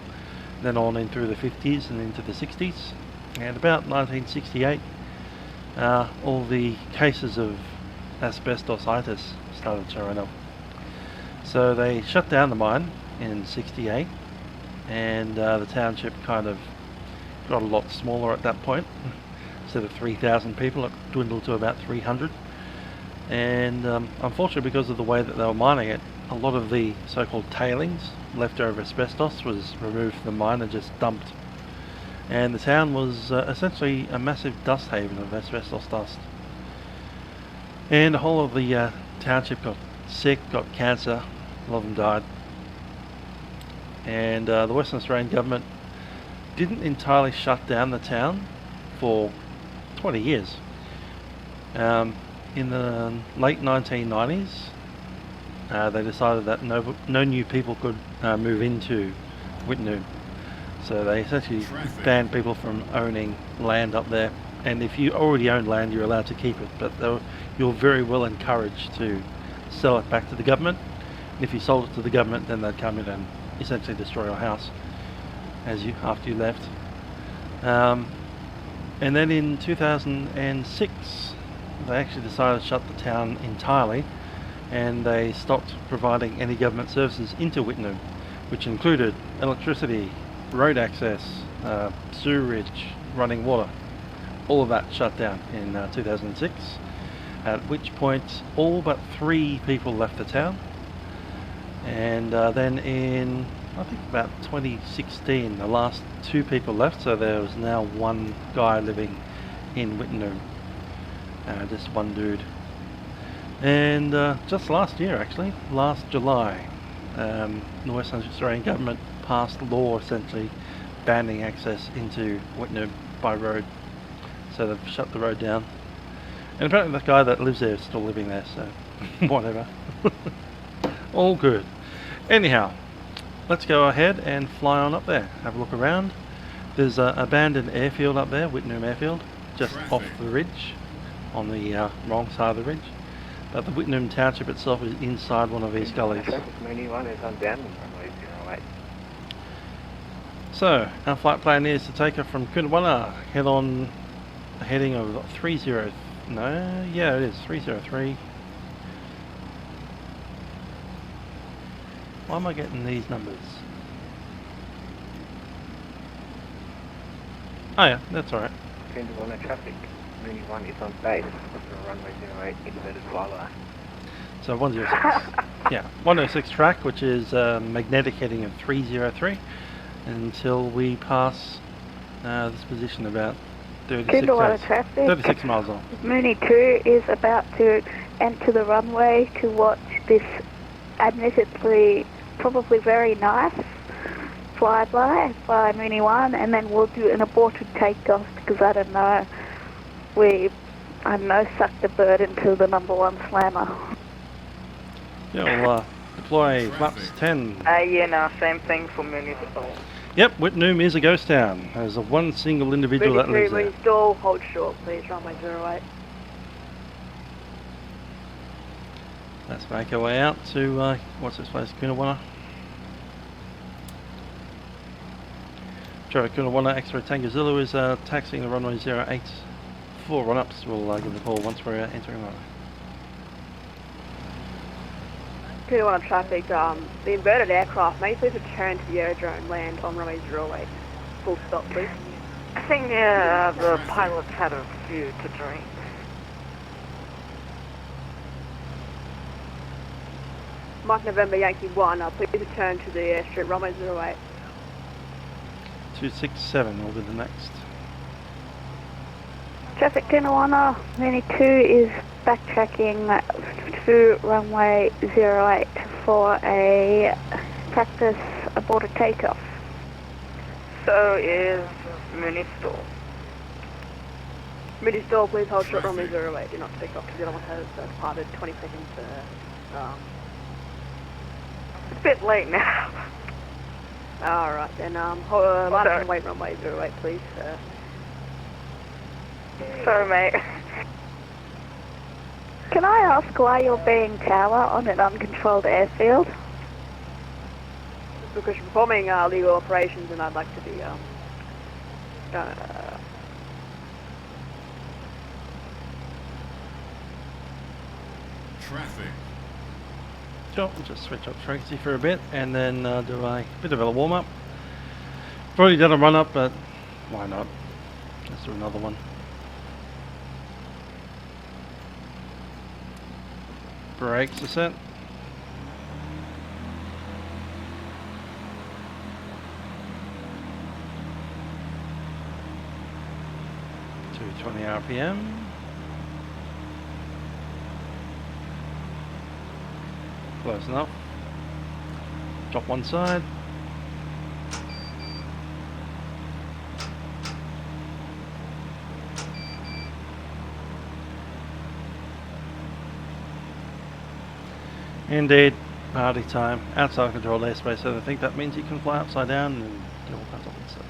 then on in through the 50s and into the 60s, and about 1968 all the cases of asbestositis started showing up. So they shut down the mine in 68, and the township kind of got a lot smaller at that point. Instead of 3,000 people, it dwindled to about 300. And unfortunately, because of the way that they were mining it, a lot of the so-called tailings, leftover asbestos, was removed from the mine and just dumped. And the town was essentially a massive dust haven of asbestos dust. And the whole of the township got sick, got cancer, a lot of them died. And the Western Australian government didn't entirely shut down the town for 20 years. In the late 1990s, they decided that no new people could move into Wittenoom. So they essentially banned people from owning land up there. And if you already own land, you're allowed to keep it. But you're very well encouraged to sell it back to the government. And if you sold it to the government, then they'd come in and essentially destroy your house after you left. And then in 2006, they actually decided to shut the town entirely, and they stopped providing any government services into Wittenoom, which included electricity, road access, sewerage, running water. All of that shut down in 2006, at which point all but 3 people left the town. And then in, I think about 2016, the last 2 people left, so there was now 1 guy living in Wittenoom, just one dude. And just last year, actually, last July, the Western Australian government passed a law essentially banning access into Wittenoom by road. So they've shut the road down. And apparently the guy that lives there is still living there, so whatever. All good. Anyhow, let's go ahead and fly on up there, have a look around. There's an abandoned airfield up there, Wittenoom Airfield, just off the ridge, on the wrong side of the ridge. But the Wittenoom Township itself is inside one of these gullies. So, our flight plan is to take her from Coondewanna, head on a heading of 303. Why am I getting these numbers? Oh yeah, that's alright. Coondewanna traffic, Mooney 1 is on base, for runway 08, inverted FLAi. So 106. Yeah, 106 track, which is magnetic heading of 303, until we pass this position about 36 miles off. Mooney 2 is about to enter the runway to watch this admittedly probably very nice flyby by Mooney 1, and then we'll do an aborted takeoff because I don't know, suck the bird into the #1 slammer. Yeah, we'll deploy flaps 10. Yeah, no, same thing for Mooney. Yep, Wittenoom is a ghost town. There's one single individual that lives there. Stall, hold short, please, runway 08. Let's make our way out to, what's this place, Coondewanna. Traffic Coondewanna, X-Ray Tango Zulu is taxiing the runway 08. 4 run-ups, we'll give the call once we're entering runway. Coondewanna traffic, the inverted aircraft, may you please return to the aerodrome, land on runway 08. Full stop, please. I think the pilots had a few to drink. Mike November Yankee 1, please return to the airstrip, runway 08. 267 will be the next. Traffic Coondewanna, Mooney 2 is backtracking to runway 08 for a practice aborted takeoff. So is Mooney stall. Mooney stall, please hold short runway 08. Do not take off because the other one has departed 20 seconds. It's a bit late now. Alright then, line up and wait runway 08, please. Sorry, mate. Can I ask why you're being tower on an uncontrolled airfield? Because you're performing legal operations and I'd like to be, Traffic. Sure, we'll just switch up frequency for a bit and then do a bit of a warm-up. I've already done a run up, but why not? Let's do another one. Brakes are set. To 20 RPM. Close enough. Drop one side. Indeed, party time, outside controlled airspace, so I think that means you can fly upside down and do all kinds of good stuff.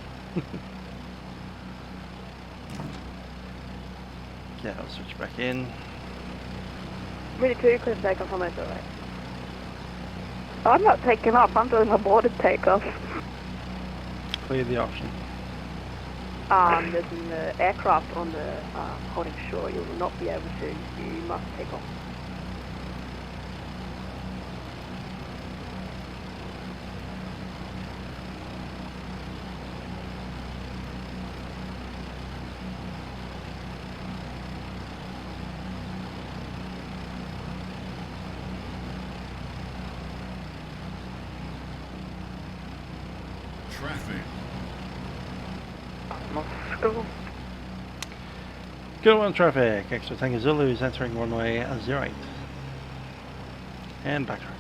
Yeah, I'll switch back in. Really too, clear takeoff on motorway. I'm not taking off, I'm doing a boarded takeoff. Clear the option. There's an aircraft on the holding shore. You will not be able to. You must take off. Traffic. Coondewanna traffic, extra Tango Zulu is entering runway 08. And backtrack.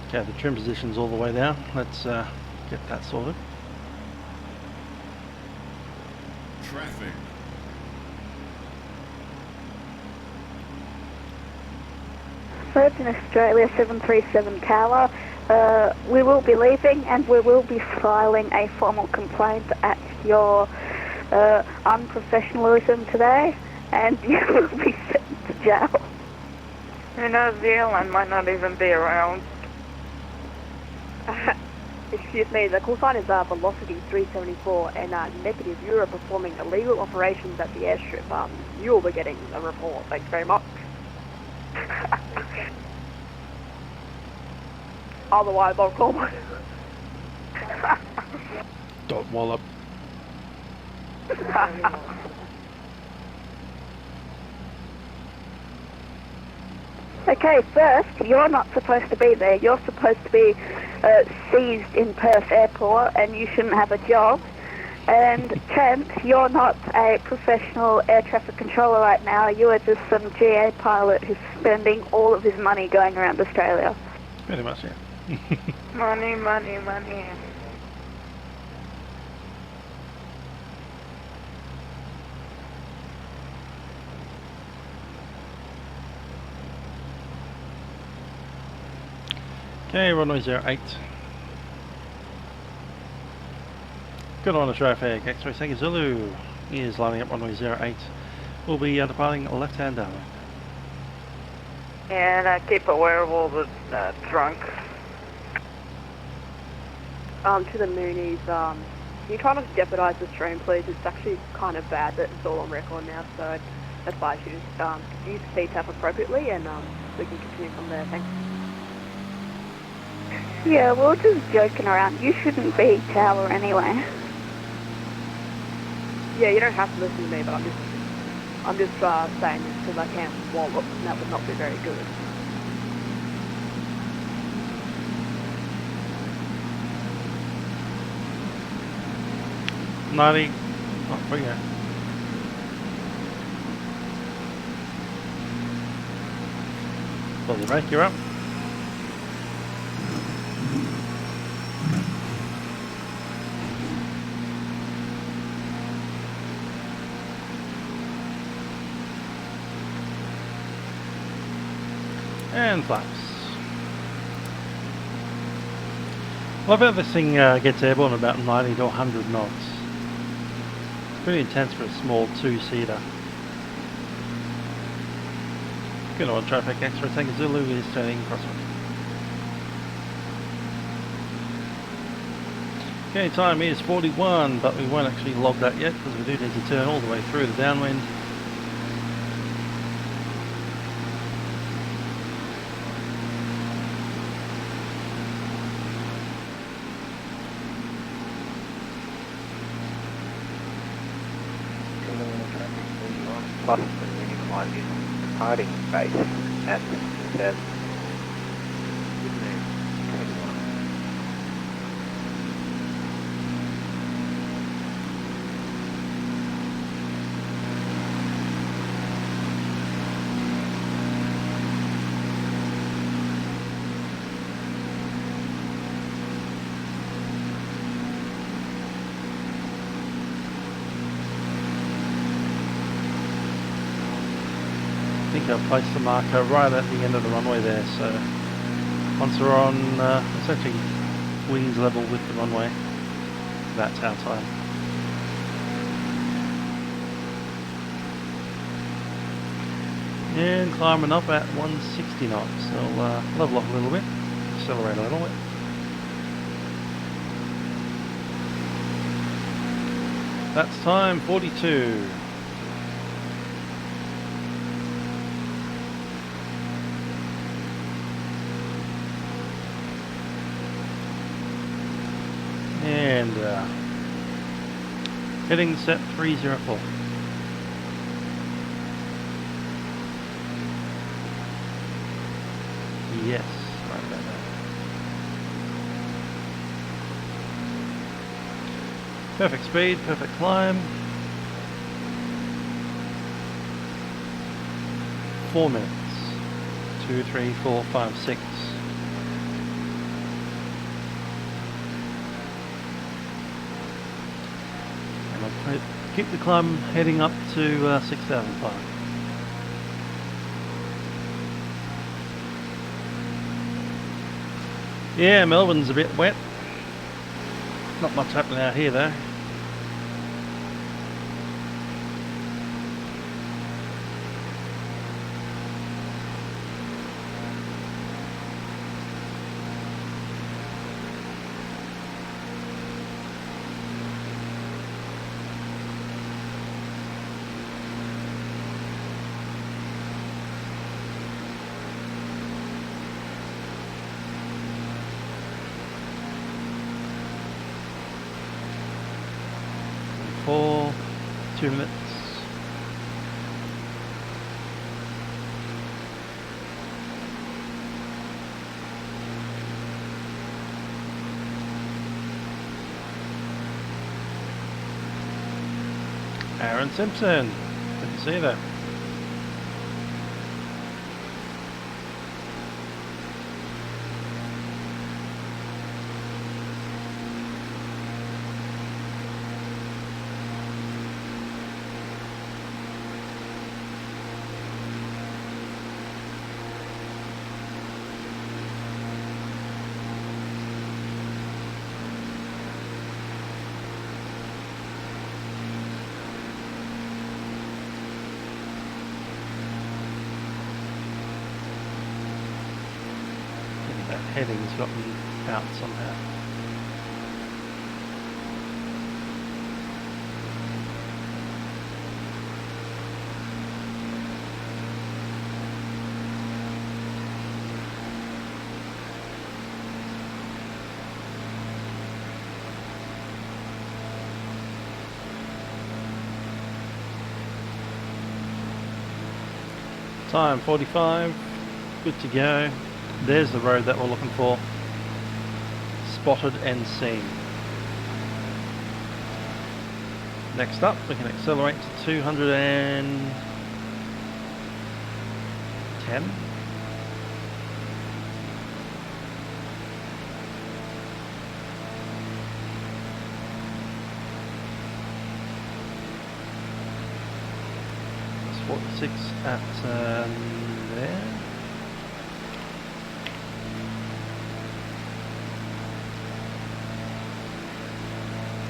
Okay, the trim position's all the way down. Let's get that sorted. Traffic. Virgin Australia 737 Tower, we will be leaving and we will be filing a formal complaint at your unprofessionalism today, and you will be sent to jail. Who knows, the airline might not even be around. Excuse me, the call sign is Velocity 374 and negative. You are performing illegal operations at the airstrip. You will be getting a report. Thanks very much. Otherwise, I'll call my... Dot wallop. Okay, first, you're not supposed to be there. You're supposed to be seized in Perth Airport and you shouldn't have a job. And 10th, you're not a professional air traffic controller right now. You are just some GA pilot who's spending all of his money going around Australia. Pretty much, yeah. Money, money, money. Okay, runway 08. Coondewanna traffic, X-ray Tango Zulu is lining up runway 08. We'll be departing left-hand downwind. And keep aware of all the drunk. To the Moonies, can you try not to jeopardise the stream, please? It's actually kind of bad that it's all on record now, so that's why I should use CTAP appropriately, and we can continue from there. Thanks. Yeah, we're just joking around. You shouldn't be tower anyway. Yeah, you don't have to listen to me, but I'm just saying this because I can't wallop, and that would not be very good. Oh, bring it. Pull the brake, you're up. And flaps. Love how this thing gets airborne about 90 to 100 knots. It's pretty intense for a small two-seater. Coondewanna traffic, X-ray Tango Zulu is turning crosswind. Okay, time is 41, but we won't actually log that yet because we do need to turn all the way through the downwind. plus the Mooney climb is departing base at 7. Good news. 21. I think I've placed the marker right at the end of the runway there, so once we're on essentially wings level with the runway, that's our time. And climbing up at 160 knots, so level off a little bit, accelerate a little bit. That's time 42. And heading set 304. Yes, right about that. Perfect speed, perfect climb. 4 minutes. 2, 3, 4, 5, 6. Keep the climb heading up to 6,005. Yeah, Melbourne's a bit wet. Not much happening out here though. For 2 minutes. Aaron Simpson, didn't see that. Heading's got me out somehow. Time 45, good to go. There's the road that we're looking for. Spotted and seen. Next up, we can accelerate to 210. That's 46 at there.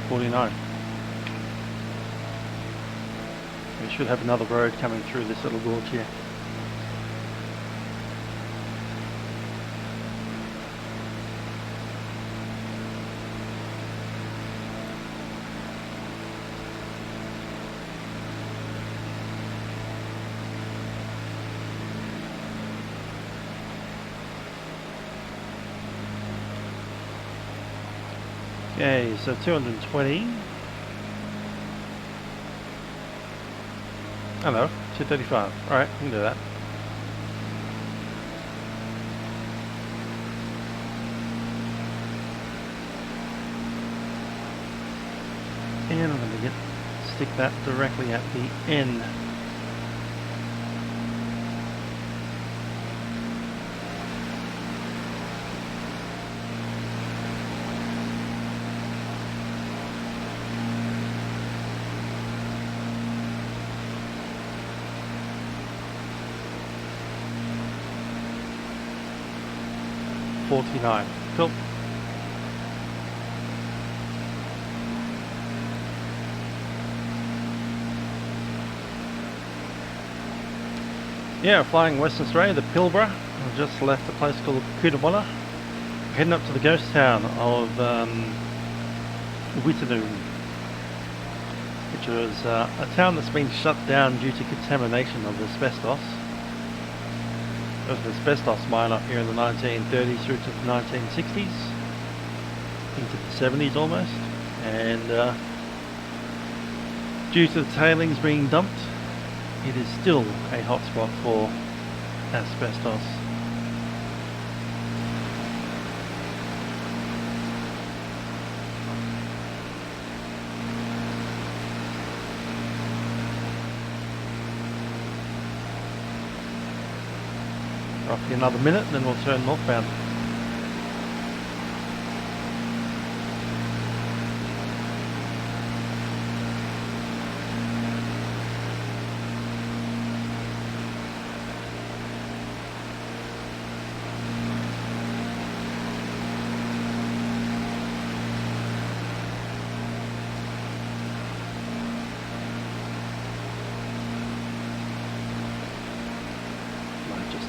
49. We should have another road coming through this little gorge here. Okay, so 220. Hello. 235. Alright, we can do that. And I'm going to stick that directly at the end. Cool. Yeah, flying Western Australia, the Pilbara. I just left a place called Coondewanna, heading up to the ghost town of Vatsim, which was a town that's been shut down due to contamination of asbestos. There was an asbestos mine up here in the 1930s through to the 1960s, into the 70s almost, and due to the tailings being dumped, it is still a hotspot for asbestos. Roughly another minute, and then we'll turn northbound.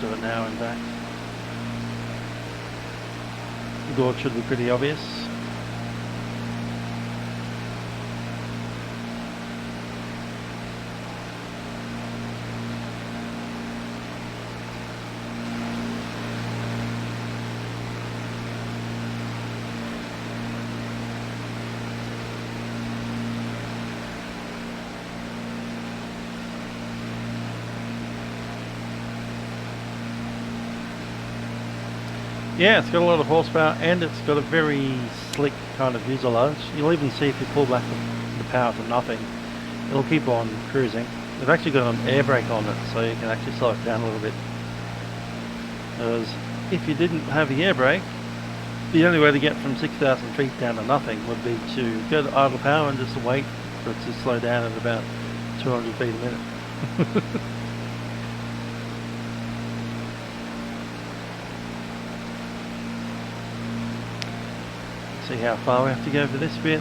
Do it now and back. The gorge should be pretty obvious. Yeah, it's got a lot of horsepower and it's got a very slick kind of fuselage. You'll even see if you pull back the power to nothing, it'll keep on cruising. They've actually got an air brake on it, so you can actually slow it down a little bit. Because if you didn't have the air brake, the only way to get from 6,000 feet down to nothing would be to go to idle power and just wait for it to slow down at about 200 feet a minute. See how far we have to go for this bit.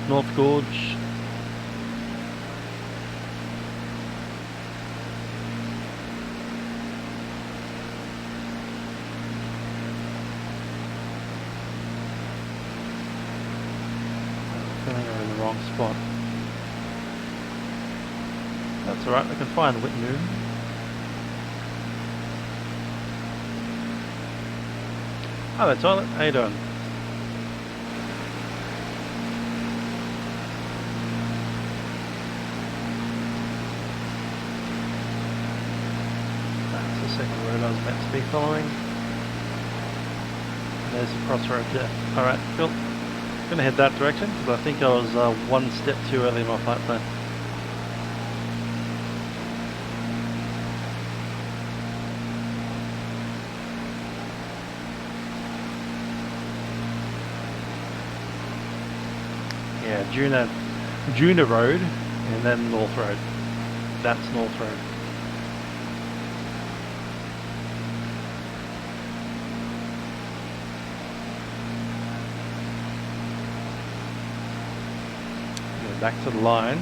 North Gorge. I think we're in the wrong spot. That's alright, we can find Whitmoon. Hello Toilet, how you doing? That's the second road I was meant to be following. And there's a crossroad there. Alright, cool. I'm going to head that direction because I think I was one step too early in my flight plan. Yeah, Juna Road and then North Road. That's North Road. Go back to the line.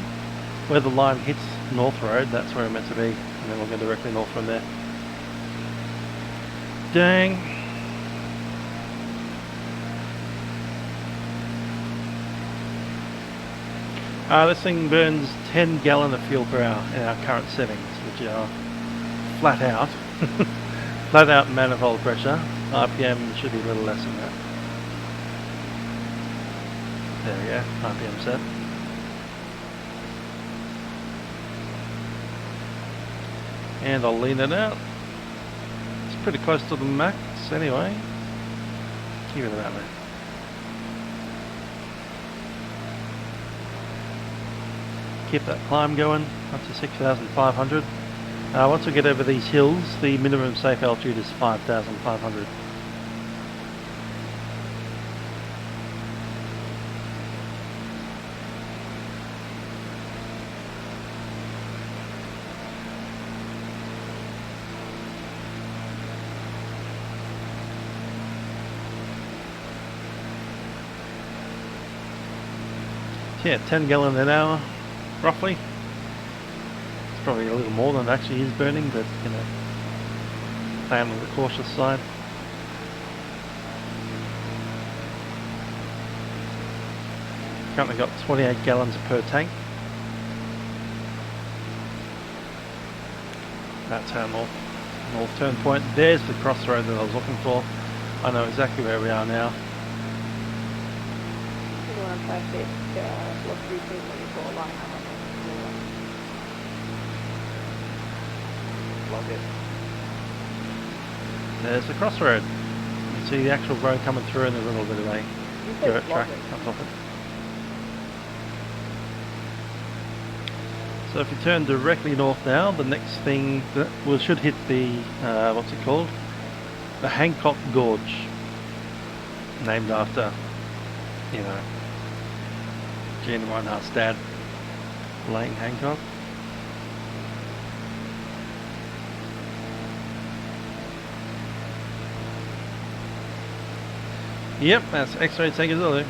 Where the line hits North Road, that's where we're meant to be. And then we'll go directly north from there. Dang. This thing burns 10 gallon of fuel per hour in our current settings, which are flat out. Flat out manifold pressure. RPM should be a little less than that. There we go, RPM set. And I'll lean it out. It's pretty close to the max anyway. Give it about there. Keep that climb going up to 6,500. Once we get over these hills, the minimum safe altitude is 5,500. Yeah, 10 gallons an hour, roughly. It's probably a little more than it actually is burning, but you know, playing on the cautious side. Currently got 28 gallons per tank. That's our north turn point. There's the crossroad that I was looking for. I know exactly where we are now. There's the crossroad. You can see the actual road coming through and there's a little bit of a dirt track comes off it. So if you turn directly north now, the next thing that we should hit the what's it called? The Hancock Gorge, named after, you know, Ginbata's dad, Lane Hancock. Yep, that's X-ray Tanker Zulu.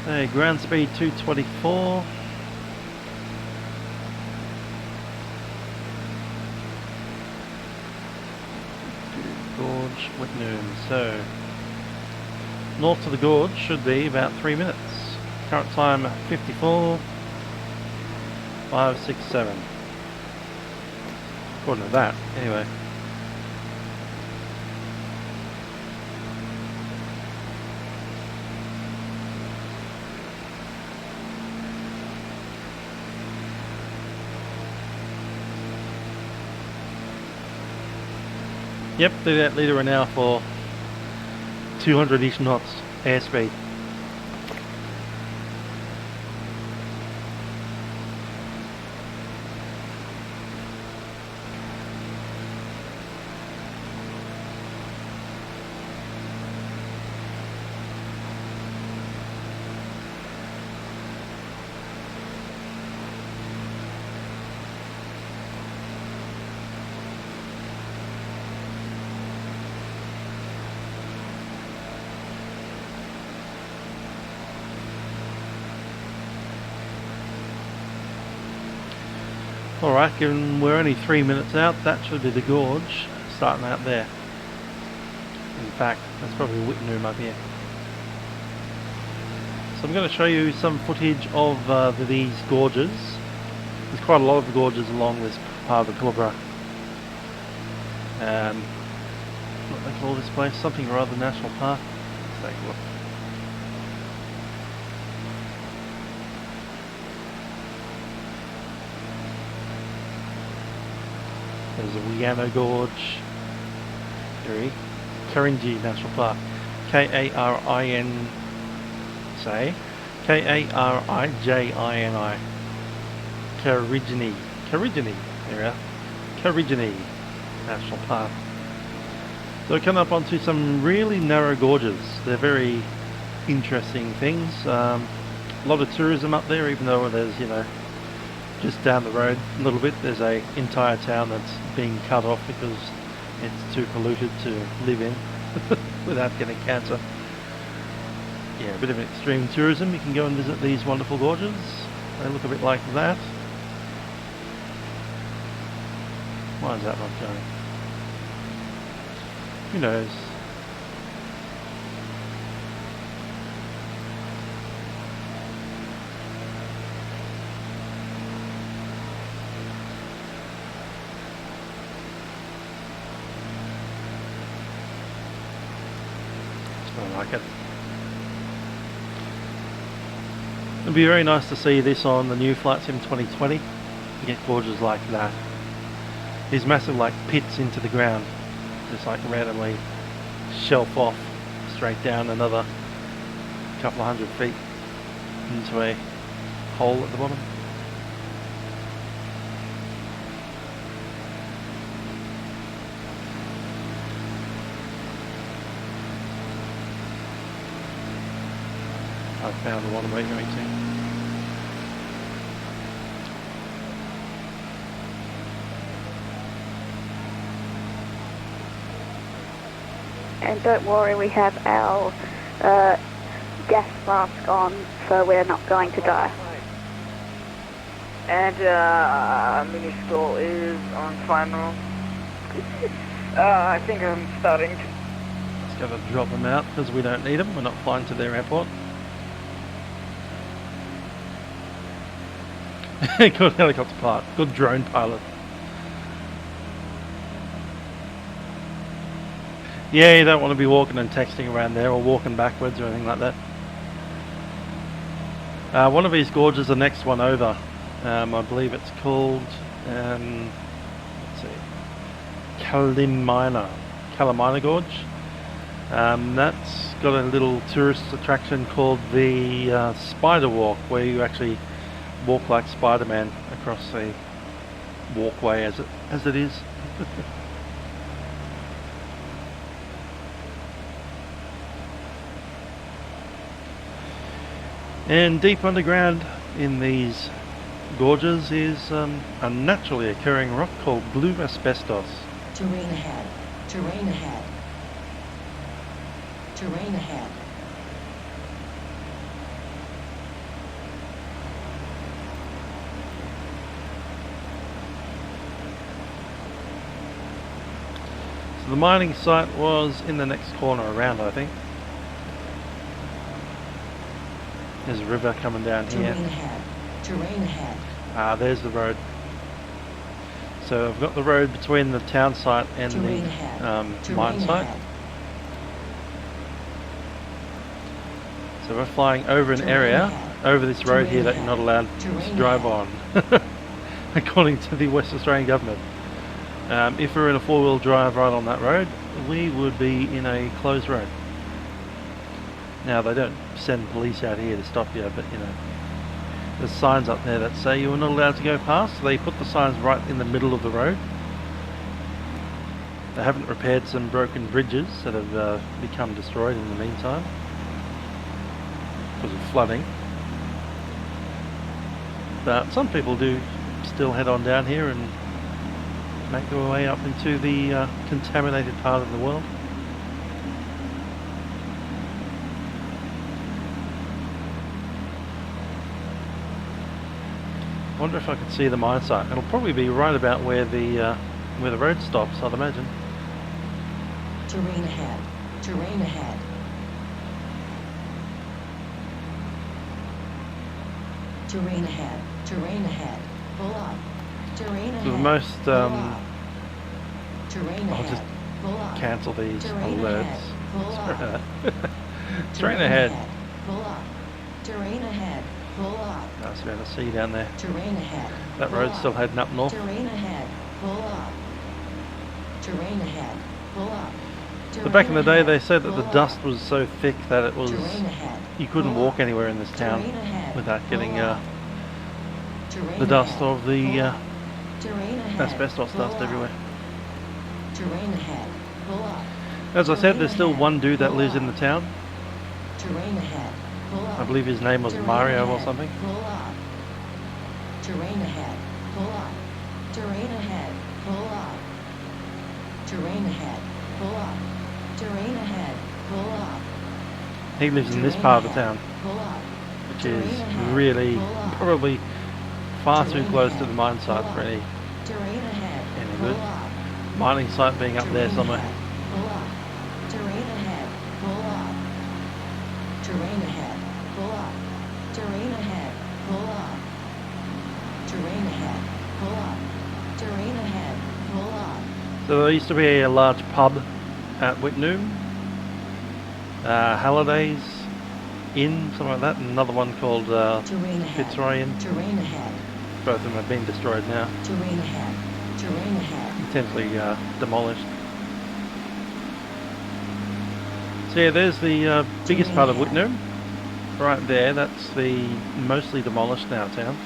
Okay, ground speed 224. Gorge, Whitnoon. So north to the gorge should be about 3 minutes. Current time 54, 567. According to that, anyway. Yep, 38 litre an hour for 200-ish knots airspeed. Alright, given we're only 3 minutes out, that should be the gorge, starting out there. In fact, that's probably Whitnoon up here. So I'm going to show you some footage of these gorges. There's quite a lot of gorges along this part of the Pilbara. What do they call this place? Something or other National Park. Let's take a look. There's a Wiano Gorge, Karinji National Park, K-A-R-I-N, say, K-A-R-I-J-I-N-I, Karijini, there, Karijini National Park. So we're coming up onto some really narrow gorges. They're very interesting things. A lot of tourism up there, even though there's, you know, just down the road a little bit there's a entire town that's being cut off because it's too polluted to live in without getting cancer. Yeah, a bit of extreme tourism. You can go and visit these wonderful gorges. They look a bit like that. Why is that not going? Who knows? I like it. It'd be very nice to see this on the new Flight Sim 2020. You get gorges like that. These massive like pits into the ground, just like randomly shelf off straight down another couple of 100 feet into a hole at the bottom. I've found the one we're going to. And don't worry, we have our gas mask on, so we're not going to die. And mini school is on final. I think I'm starting to. Just got to drop them out because we don't need them. We're not flying to their airport. Good helicopter pilot. Good drone pilot. Yeah, you don't want to be walking and texting around there or walking backwards or anything like that. One of these gorges, the next one over, I believe it's called, let's see, Kalimina Gorge. That's got a little tourist attraction called the Spider Walk, where you actually walk like Spider-Man across a walkway as it is. And deep underground in these gorges is a naturally occurring rock called blue asbestos. Terrain ahead. Terrain ahead. Terrain ahead. So the mining site was in the next corner around, I think. There's a river coming down here. Terrain ahead. Terrain ahead. There's the road. So I've got the road between the town site and Terrain the ahead. mine Terrain site. ahead. So we're flying over an Terrain area, ahead. over this road here that you're not allowed Terrain to drive ahead. on, according to the West Australian government. If we were in a four-wheel drive right on that road, we would be in a closed road. Now they don't send police out here to stop you, but you know, there's signs up there that say you're not allowed to go past. They put the signs right in the middle of the road. They haven't repaired some broken bridges that have become destroyed in the meantime because of flooding. But some people do still head on down here and make their way up into the contaminated part of the world. I wonder if I could see the mine site. It'll probably be right about where the road stops, I'd imagine. Terrain ahead. Terrain ahead. Terrain ahead. Terrain ahead. Pull up. Terrain ahead. So the most Pull up. Terrain I'll ahead. just Pull up. cancel these Terrain alerts. ahead. Pull up. Terrain ahead. Pull up. Terrain ahead. Pull up. I was about to see down there. Terrain ahead. That Pull road's up. still heading up north. Terrain ahead. Pull up. Terrain ahead. Pull up. But back in the day, Terrain they ahead. said that the Pull dust up. was so thick that it was Terrain ahead. you couldn't Pull walk up. anywhere in this town Terrain ahead. without getting Pull up. Terrain the dust ahead. of the Pull up. Terrain ahead. asbestos Pull dust up. everywhere. Terrain ahead. Pull up. As I said, there's still Terrain one ahead. dude that Pull lives up. in the town. Terrain ahead. Pull up. I believe his name was Terrain Mario or ahead. something. Pull up. Terrain ahead. Pull up. Terrain ahead. Pull up. Terrain ahead. Pull up. Terrain ahead. Pull up. He lives in this Terrain part of the ahead. town, Pull up. which Terrain is ahead. really Pull up. probably far too Terrain close ahead. to the mine site Pull for up. any Terrain ahead. any Pull good. up. Mining site being up there Terrain somewhere. ahead. Pull up. Terrain ahead. Pull up. Terrain ahead. Pull up. Terrain ahead. Pull up. Terrain ahead. Pull up. Terrain ahead. Pull up. So there used to be a large pub at Whitnoom, Halliday's Inn, something like that, and another one called Terrain ahead. Fitzroy Inn. Terrain ahead. Both of them have been destroyed now, Terrain ahead. Terrain ahead. potentially demolished. So yeah, there's the biggest part of Whitnum. Right there, that's the mostly demolished now town.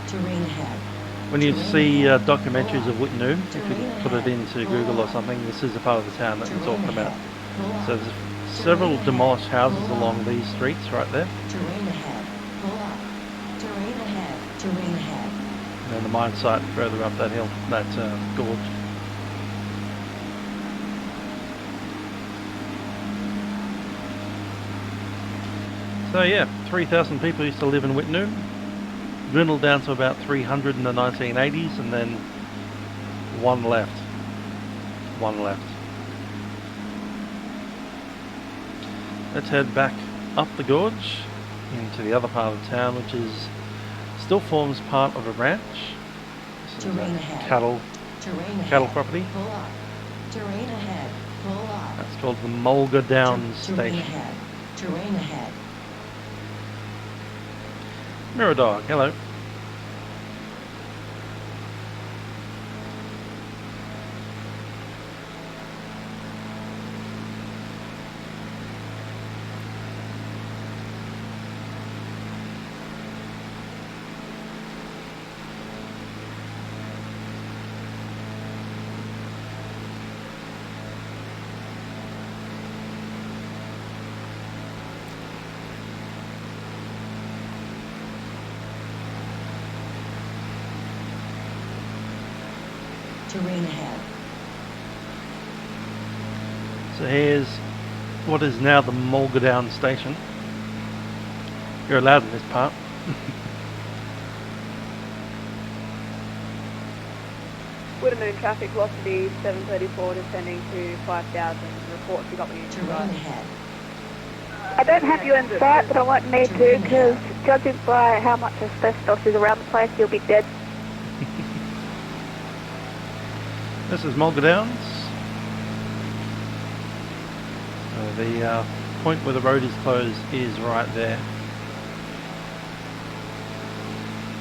Terrain ahead. When you see documentaries of Whitnum, if you put it into Google or something, this is a part of the town that we're talking about. So there's several demolished houses along these streets right there. Terrain ahead. Pull up. Terrain ahead. Terrain ahead. And then the mine site further up that hill, that gorge. So yeah, 3,000 people used to live in Whitnum. Dwindled down to about 300 in the 1980s, and then one left. One left. Let's head back up the gorge into the other part of town, which is still forms part of a ranch. This is Terrain a ahead. cattle property. Pull up. Terrain ahead. Pull up. That's called the Mulga Downs Terrain Station. ahead. Terrain ahead. Mirror Dog, hello. Terrain ahead. So here's what is now the Mulga Downs Station. You're allowed in this part. Whittermoon traffic velocity 734 descending to 5,000. Reports you got me. Terrain ahead. I don't have you in sight, but I won't need to, because judging by how much asbestos is around the place, you'll be dead. This is Mulga Downs. The point where the road is closed is right there.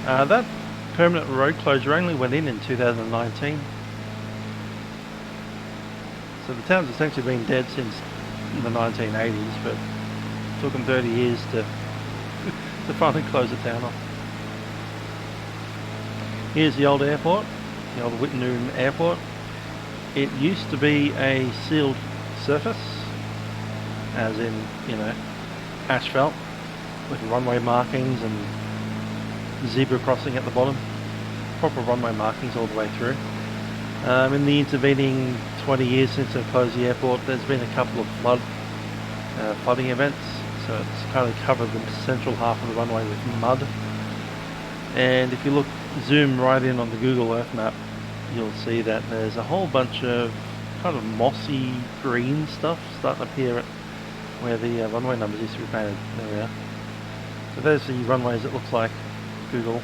That permanent road closure only went in 2019. So the town's essentially been dead since the 1980s, but it took them 30 years to finally close the town off. Here's the old airport, the old Whitnum Airport. It used to be a sealed surface, as in, you know, asphalt, with runway markings and zebra crossing at the bottom. Proper runway markings all the way through. In the intervening 20 years since they've closed the airport, there's been a couple of flooding events, so it's kind of covered the central half of the runway with mud. And if you zoom right in on the Google Earth map, you'll see that there's a whole bunch of kind of mossy green stuff starting to appear at where the runway numbers used to be painted. There we are. So there's the runways it looks like. Google. You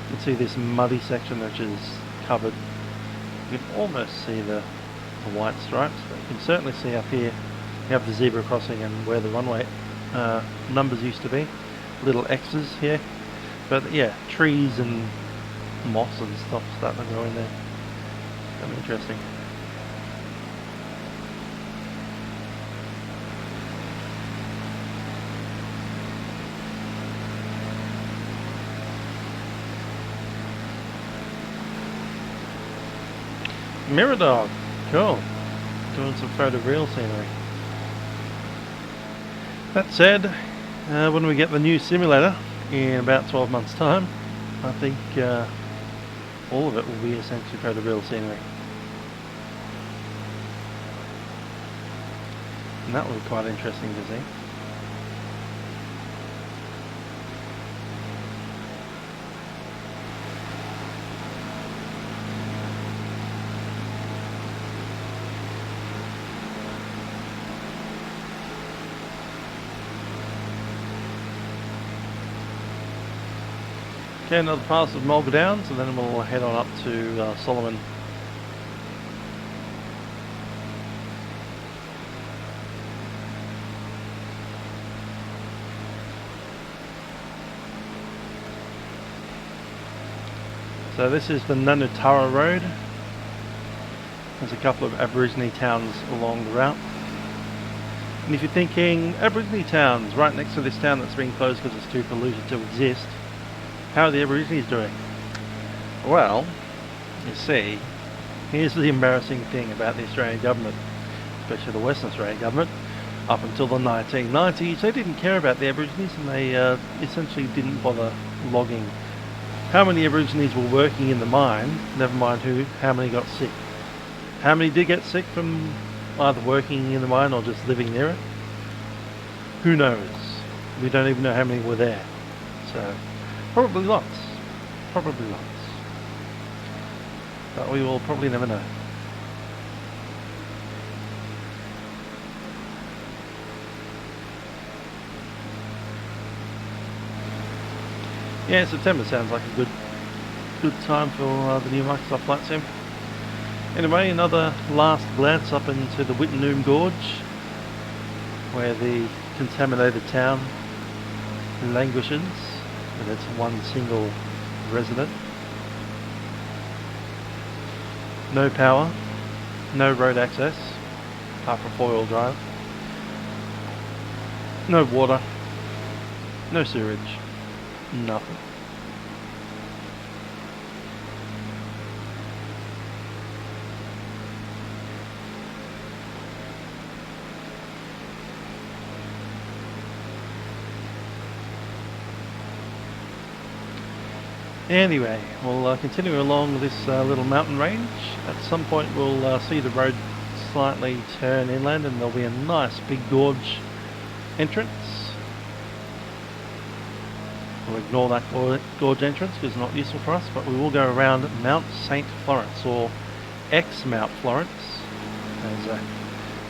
can see this muddy section which is covered. You can almost see the white stripes, but you can certainly see up here you have the zebra crossing and where the runway numbers used to be. Little X's here. But yeah, trees and moss and stuff starting to grow in there. Kind of interesting. Mirror Dog, cool. Doing some photo real scenery. That said, when we get the new simulator in about 12 months time, I think all of it will be essentially photo real scenery. And that will be quite interesting to see. Okay, another pass of Mulga Downs, and then we'll head on up to Solomon. So this is the Nanutara Road. There's a couple of Aborigine towns along the route. And if you're thinking, Aborigine towns right next to this town that's been closed because it's too polluted to exist, how are the Aborigines doing? Well, you see, here's the embarrassing thing about the Australian government, especially the Western Australian government. Up until the 1990s, they didn't care about the Aborigines, and they essentially didn't bother logging how many Aborigines were working in the mine, never mind how many got sick. How many did get sick from either working in the mine or just living near it? Who knows? We don't even know how many were there. So, probably lots. Probably lots. But we will probably never know. Yeah, September sounds like a good time for the new Microsoft Flight Sim. Anyway, another last glance up into the Wittenoom Gorge, where the contaminated town languishes with its one single resident. No power, no road access, apart from 4-wheel drive. No water, no sewage, nothing. Anyway, we'll continue along this little mountain range. At some point we'll see the road slightly turn inland and there'll be a nice big gorge entrance. We'll ignore that gorge entrance because it's not useful for us, but we will go around Mount St. Florence, or X-Mount Florence, as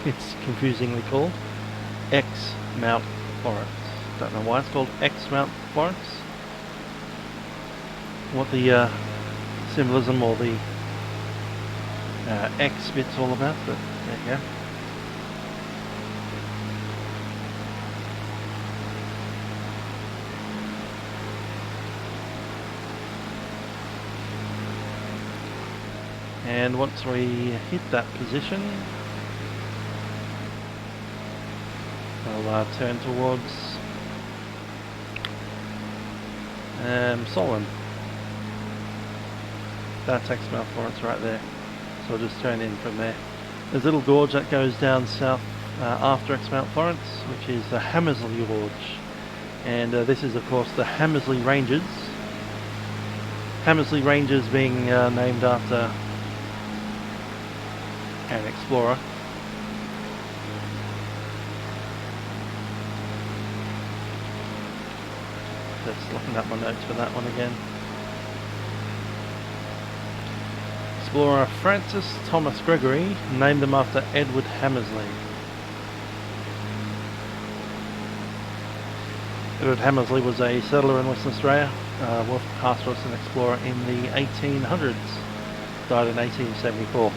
it's confusingly called. X-Mount Florence. Don't know why it's called X-Mount Florence. What the symbolism or the X bit's all about, but there you go. And once we hit that position, we'll turn towards Solomon. That's X-Mount Florence right there. So I'll just turn in from there. There's a little gorge that goes down south after X-Mount Florence, which is the Hamersley Gorge. And this is of course the Hamersley Ranges. Hamersley Ranges being named after an explorer. Just looking up my notes for that one again. Explorer Francis Thomas Gregory named them after Edward Hamersley. Edward Hamersley was a settler in Western Australia, pastoralist and explorer in the 1800s. Died in 1874.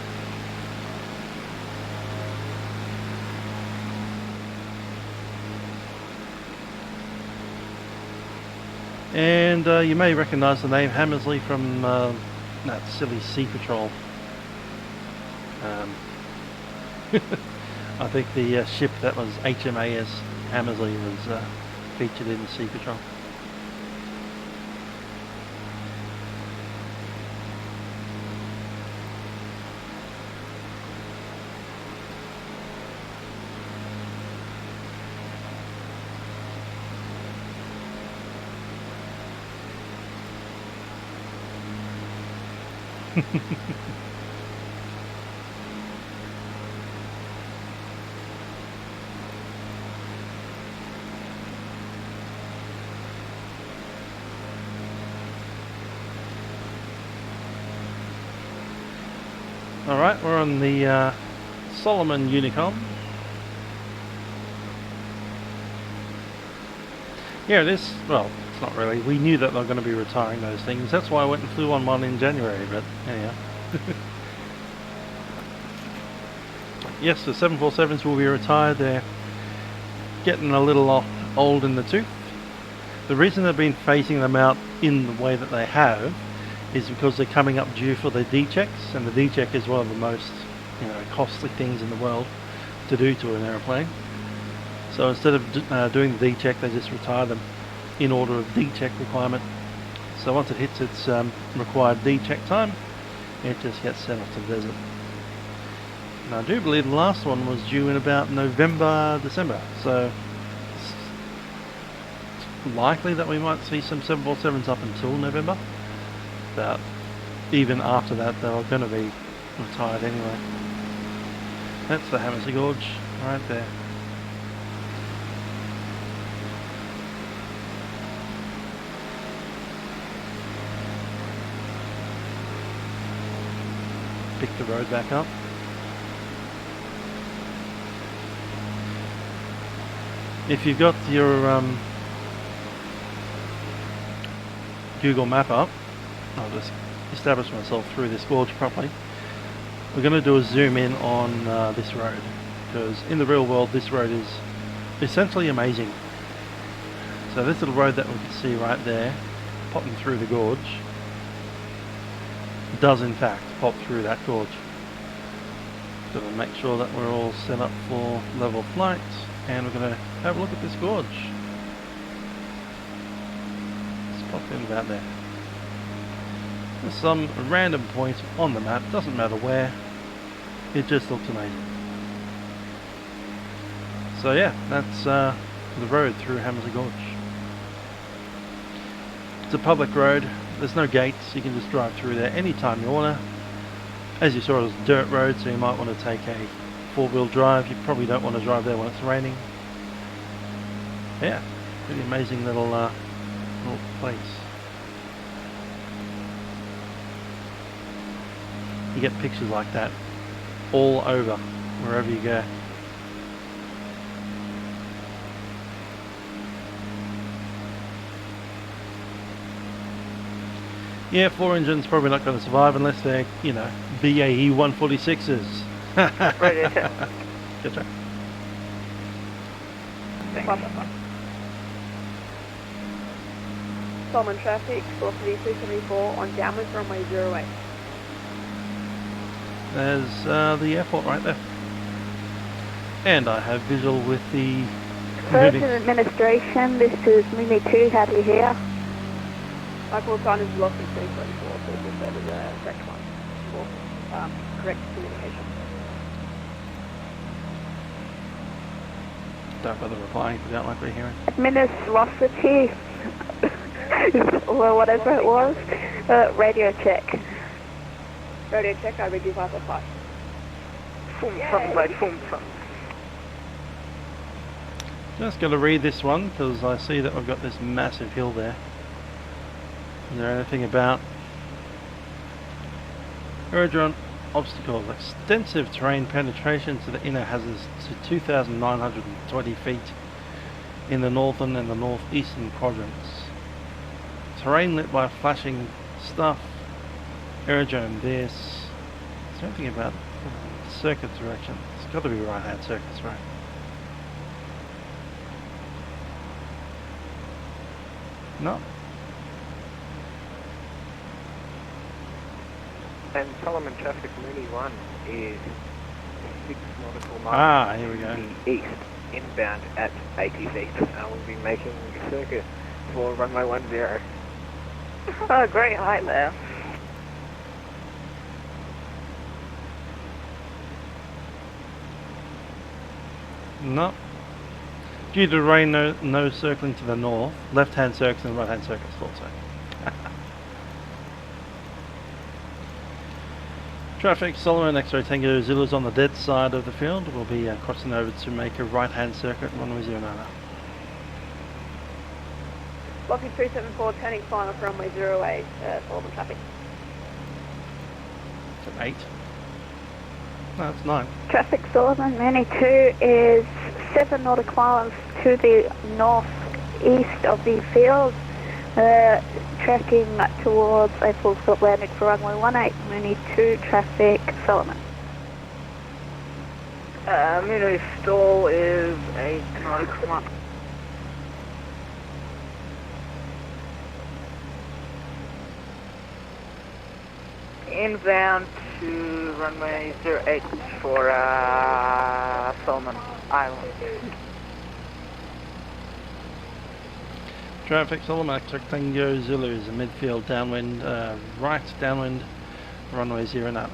And you may recognise the name Hamersley from that silly Sea Patrol. I think the ship that was HMAS Hamersley was featured in Sea Patrol. Alright, we're on the Solomon Unicom. Yeah, it is. Well, it's not really. We knew that they were going to be retiring those things. That's why I went and flew on one in January, but anyhow. Yes, the 747s will be retired. They're getting a little old in the tooth. The reason they've been phasing them out in the way that they have is because they're coming up due for their D-checks, and the D-check is one of the most, costly things in the world to do to an aeroplane. So instead of doing the D-check, they just retire them in order of D-check requirement. So once it hits its required D-check time, it just gets sent off to the desert. And I do believe the last one was due in about November, December. So it's likely that we might see some 747s up until November. But even after that, they're going to be retired anyway. That's the Hammersmith Gorge right there. Pick the road back up. If you've got your Google map up, I'll just establish myself through this gorge properly. We're going to do a zoom in on this road, because in the real world this road is essentially amazing. So this little road that we can see right there, popping through the gorge, does in fact pop through that gorge. Going to make sure that we're all set up for level flight, and we're going to have a look at this gorge. Let's pop in about there. There's some random point on the map, doesn't matter where, it just looks amazing. So yeah, that's the road through Hammersmith Gorge. It's a public road, there's no gates, you can just drive through there anytime you wanna. As you saw, it was a dirt road, so you might want to take a four-wheel drive. You probably don't want to drive there when it's raining. Yeah, pretty amazing little place. You get pictures like that all over, wherever you go. Yeah, 4 engines probably not going to survive unless they're, BAE 146s. Right, Good job. Solomon traffic, velocity 274 on downwards runway 08. There's the airport right there. And I have visual with the First moving. in administration, this is Mimi 2, how do you hear? My call sign is velocity 234, so just that is a correct one for correct communication. Don't bother replying if you don't like what you're hearing. Administrosity, or whatever it was, radio check. Radio check, I read you 505. Just going to read this one because I see that we've got this massive hill there. Is there anything about aerodrome obstacles? Extensive terrain penetration to the inner hazards to 2,920 feet in the northern and the northeastern quadrants. Terrain lit by flashing stuff. Aerodrome this. Is there anything about circuit direction? It's got to be right hand circuits, right? No. And Solomon traffic Mooney 1 is 6 nautical miles Here we go. to the east, inbound at 80 feet. We'll be making a circuit for runway 10. Oh, great height there. No. Due to rain, no circling to the north. Left-hand circuits and right-hand circuits also. Traffic, Solomon X-ray Tango Zulu is on the dead side of the field. We'll be crossing over to make a right-hand circuit, runway 09. Lockheed 374, turning final for runway 08, Solomon traffic. Is it 8? No, it's 9. Traffic Solomon, Mini 2 is 7 nautical miles to the northeast of the field, tracking towards a full stop landing for runway 18, Mini 2 traffic Solomon. Mini stall is 8 nautical miles. inbound to runway 08 for Solomon Island. Traffic Solomon Tango Zulu is a midfield downwind, right downwind, runway 09.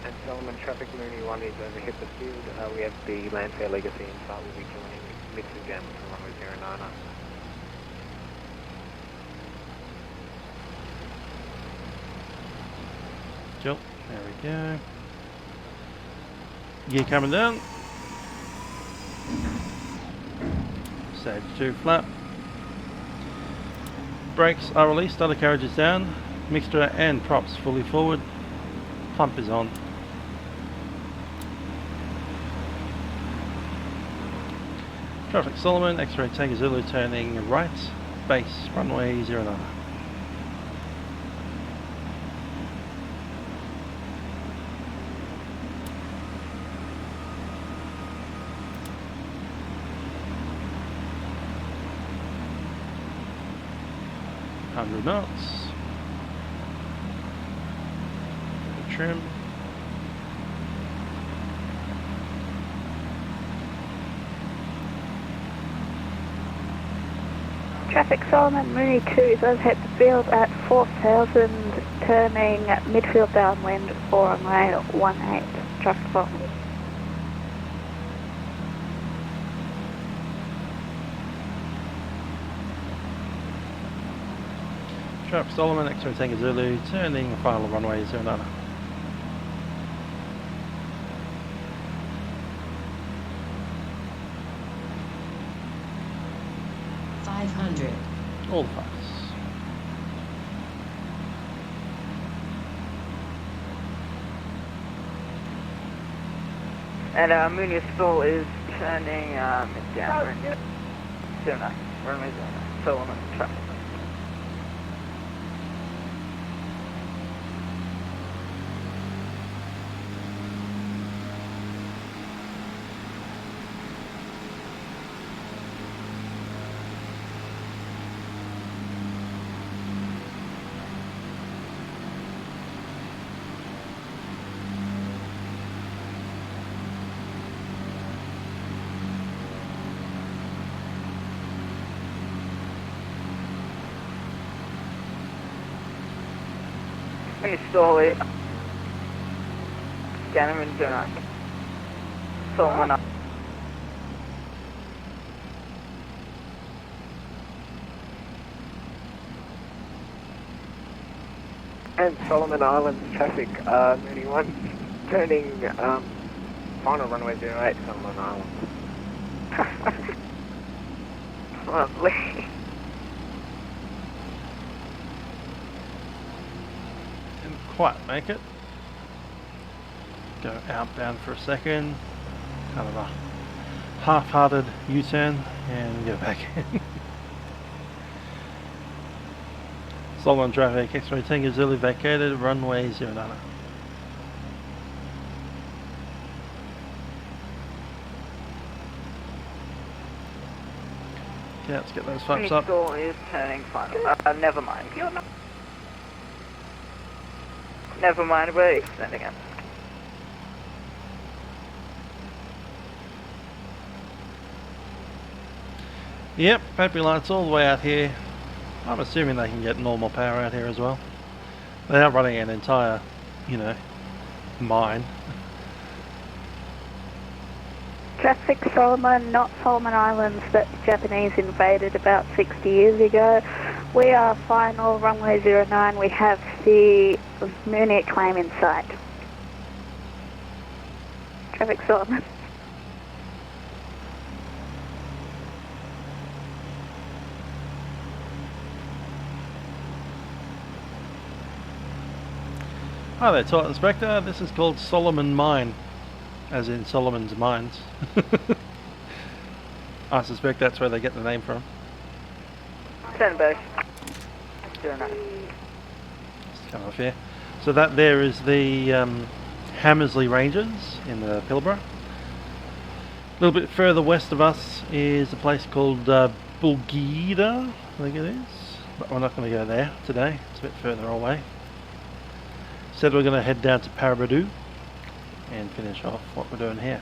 And Solomon traffic Mooney 1 is over hit the field. We have the Lancair Legacy in sight. We'll be joining mixing down from runway 09. Cool, there we go. Gear coming down. Stage 2 flap. Brakes are released, other carriages down. Mixture and props fully forward. Pump is on. Traffic Solomon, X-ray Tango Zulu turning right, base, runway 09. Knots. Trim. Traffic Solomon, Mooney 2 is overhead the field at 4,000, turning midfield downwind for runway 18. Traffic Solomon. Traffic Solomon, X-ray Tango Zulu, turning final runway 09. All the flights. And Mooney Stall is turning downwind. 09, runway 09, Solomon traffic. Stall it. Gentlemen, do not. Solomon. And Solomon Islands traffic, Mooney 1 turning final runway 08, Solomon Islands. Lovely. Didn't quite make it. Go outbound for a second. Kind of a half-hearted U-turn and go back in. Solomon traffic, X-ray Tango Zulu vacated, runway 09. Okay, let's get those flaps up. Stall is turning final. Never mind. You're not. Never mind, we're extending it. Yep, battery lights all the way out here. I'm assuming they can get normal power out here as well. They are running an entire, you know, mine. Traffic Solomon, not Solomon Islands that the Japanese invaded about 60 years ago. We are final, runway 09. We have the Mooney claim in sight. Traffic Solomon. Hi there, Toilet Inspector. This is called Solomon Mine, as in Solomon's Mines. I suspect that's where they get the name from. Turn base. 09. It's kind of fair. So that there is the Hammersley Ranges in the Pilbara. A little bit further west of us is a place called Bulgida, I think it is. but we're not going to go there today. It's a bit further away. Instead we're going to head down to Paraburdoo and finish off what we're doing here.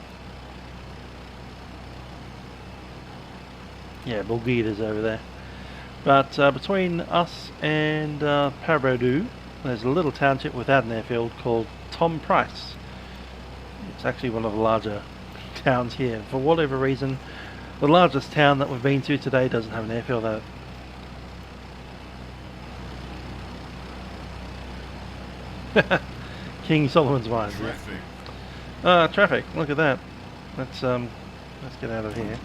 Yeah, Bulgate is over there. But between us and Paraburdoo, there's a little township without an airfield called Tom Price. It's actually one of the larger towns here. For whatever reason, the largest town that we've been to today doesn't have an airfield at it. King Solomon's Mines. Traffic. Yeah. Traffic. Look at that. Let's get out of here.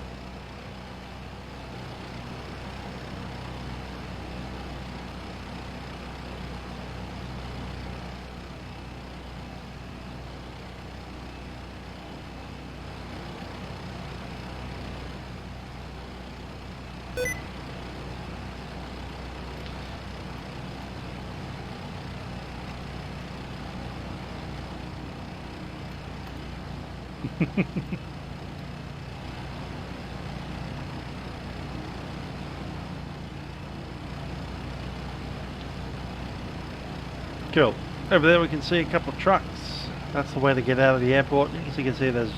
Cool. Over there we can see a couple of trucks. That's the way to get out of the airport. As you can see, there's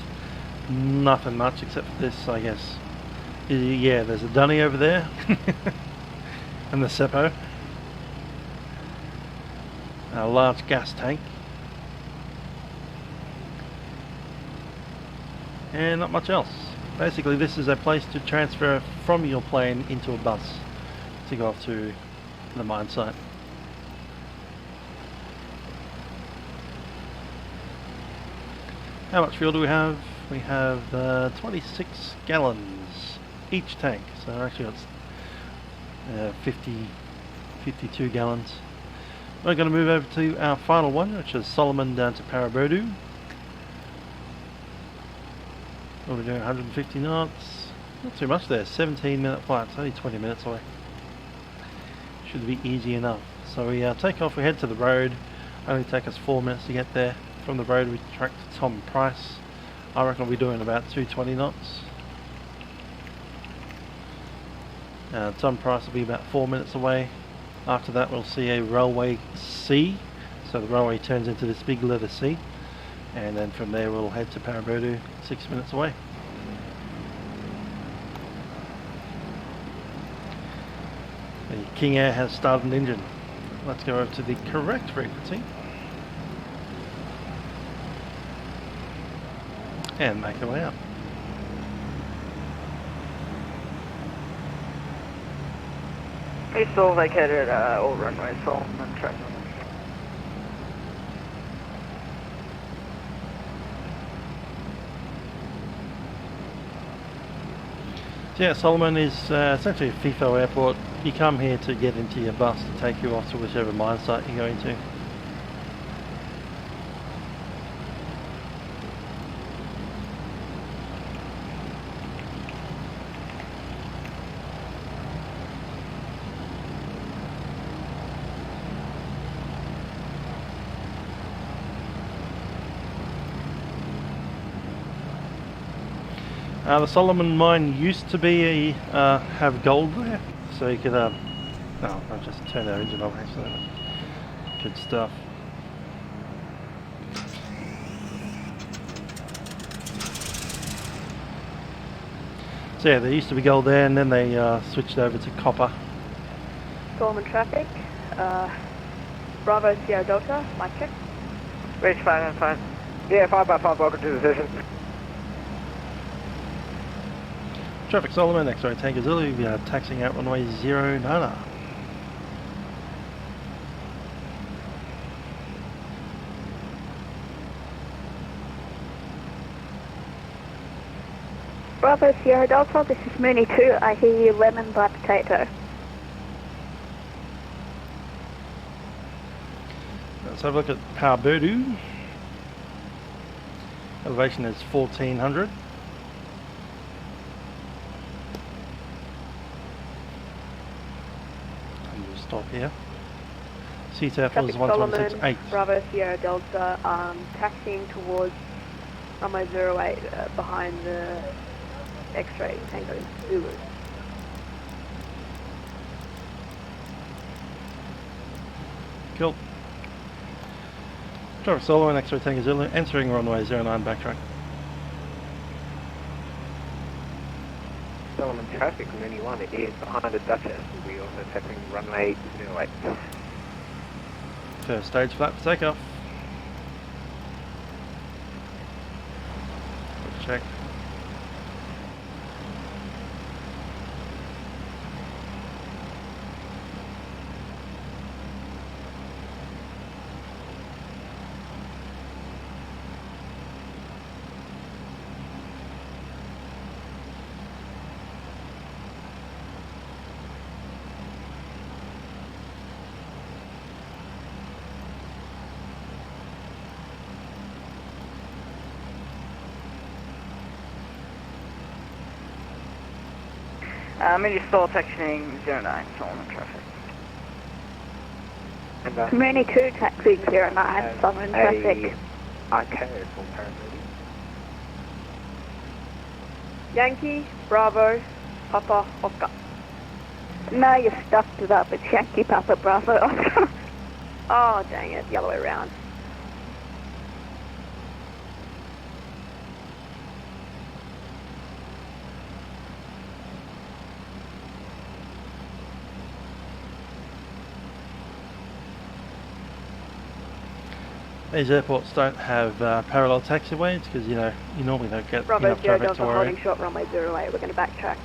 nothing much except for this, I guess. Yeah, there's a dunny over there. And the Seppo. A large gas tank. And not much else. Basically this is a place to transfer from your plane into a bus to go off to the mine site. How much fuel do we have? We have 26 gallons each tank, so actually it's 52 gallons. We're going to move over to our final one, which is Solomon down to Paraburdoo. We're doing 150 knots. Not too much there. 17-minute flight. It's only 20 minutes away. Should be easy enough. So we take off. We head to the road. Only take us 4 minutes to get there. From the road we track to Tom Price. I reckon we'll be doing about 220 knots. Tom Price will be about 4 minutes away. After that we'll see a railway C. So the railway turns into this big letter C. And then from there we'll head to Paraburdoo, 6 minutes away. The King Air has started an engine. Let's go over to the correct frequency and make our way up. We still vacated all runways, Solomon track. So yeah, Solomon is essentially a Fifo airport. You come here to get into your bus to take you off to whichever mine site you're going to. The Solomon mine used to be have gold there, so you could oh, I just turned our engine off actually. Good stuff. So yeah, there used to be gold there, and then they switched over to copper. Solomon traffic, Bravo Sierra Delta, mic check. Reach fine. Yeah, 5x5, welcome to the session. Traffic Solomon, X-ray Tanker Zulu, we are taxiing out runway 09. Bravo Sierra Delta, this is Mooney 2. I hear you lemon by potato. Let's have a look at Paraburdoo. Elevation is 1400. And we'll stop here. CTF was Traffic Solomon, 126.8. Bravo Sierra Delta, taxiing towards runway 08 behind the X-ray Tango Zulu. Cool. Traffic Solo and X-Ray Tango Zulu entering runway 09 backtrack. Solomon traffic, Mooney 1 is behind the Duchess. We'll be also tapping runway 08. First stage flat for takeoff. Quick check. Mooney still sectioning 09, Solomon traffic. And Mooney 2 taxiing 09, Solomon traffic. Arcade for Paraburdoo. Yankee, Bravo, Papa, Oscar. No, you stuffed it up. It's Yankee Papa Bravo Oscar. Oh, dang it, the other way around. These airports don't have parallel taxiways because you normally don't get Bravo enough 0 traffic Delta to worry. holding short runway 08. We're going to backtrack.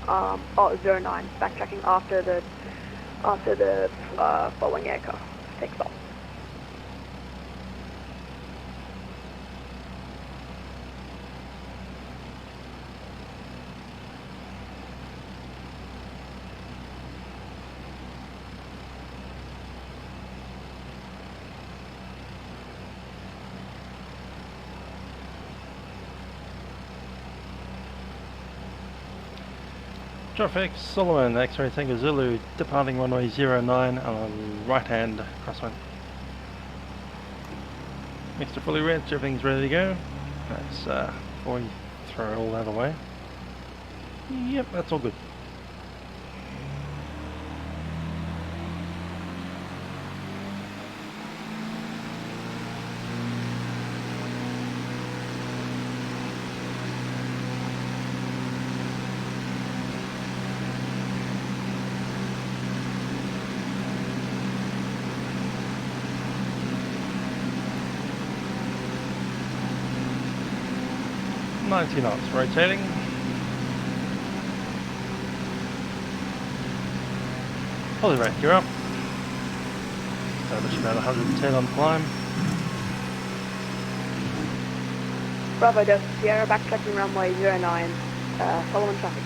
09, backtracking after the following aircraft takes off. Traffic, Solomon, X-Ray Tango Zulu, departing runway 09 on right hand crosswind. Mixture fully rich, everything's ready to go. That's before you throw all that away. Yep, that's all good. .90 knots, rotating. Holy rate, you're up. Average about 110 on climb. Bravo Delta Sierra, backtracking runway 09, Solomon traffic.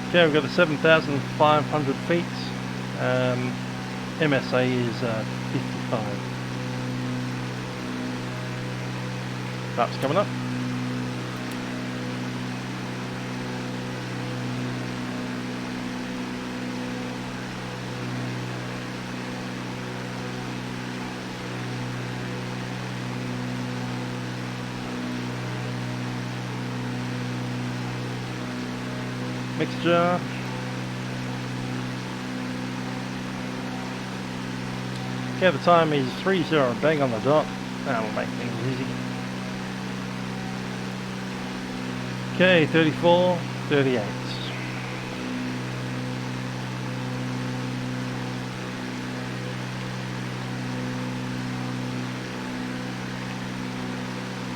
Okay, we've got a 7,500 feet. MSA is 55. Flaps coming up. Mixture. Okay, the time is 3-0, bang on the dot. That will make things easy. Okay, 34, 38.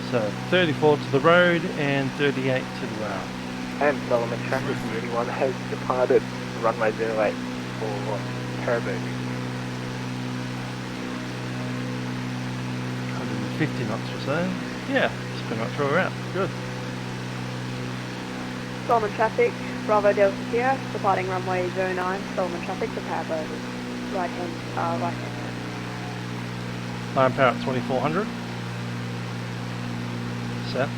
So 34 to the road and 38 to the rail. And Solomon traffic, Mooney 1 has departed runway 08 for Paraburdoo. 150 knots or so. Yeah, it's pretty much where we're at. Good. Solomon traffic, Bravo Delta Sierra, departing runway 09, Solomon traffic for Paraburdoo. Right hand. Line power at 2400. Set.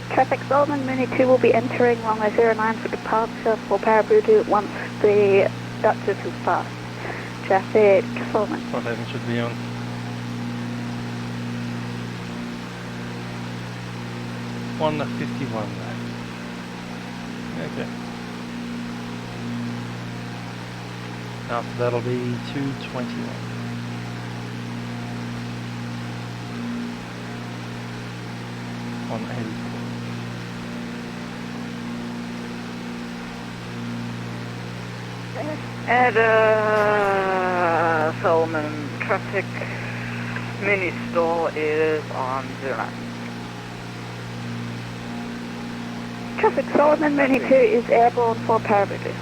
Traffic Solomon, Mooney 2 will be entering runway 09 for departure for Paraburdoo once the Duchess is passed. Traffic Solomon. Hot heading should be on. 151. Okay. After that'll be 221. And Solomon traffic mini stall is on 09. Traffic Solomon Mooney 2 is airborne for Paraburdoo.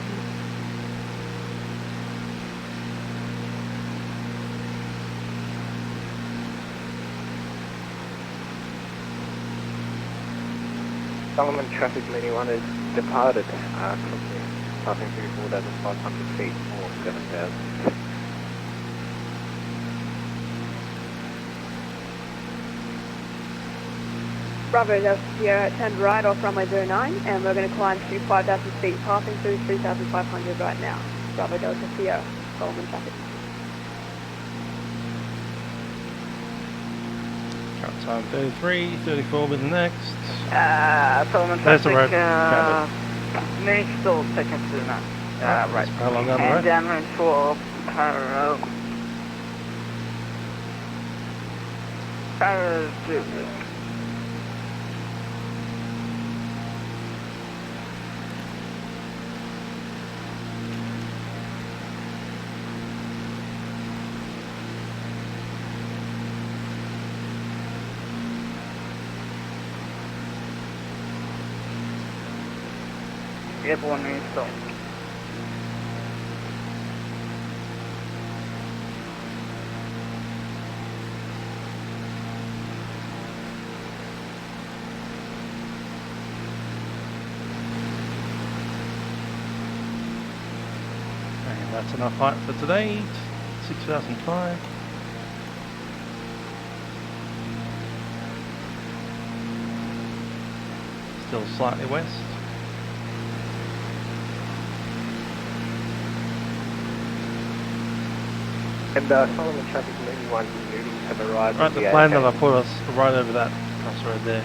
Solomon traffic mini 1 is departed quickly, passing through 4,500 feet or 7,000. Bravo Delta Sierra, turned right off runway 09 and we're going to climb to 5,000 feet, passing through 3,500 right now. Bravo Delta Sierra, Solomon traffic. Current time 33, 34 with the next. Solomon There's the traffic, road. mini stall taken to 09. Right. That's parallel down the And road. downwind for Paraburdoo. Airborne install. And that's enough height for today. 6,005. Still slightly west. And Solomon traffic mini 1 Moonies have arrived Right, at the the plan that I AFK. put us right over that crossroad there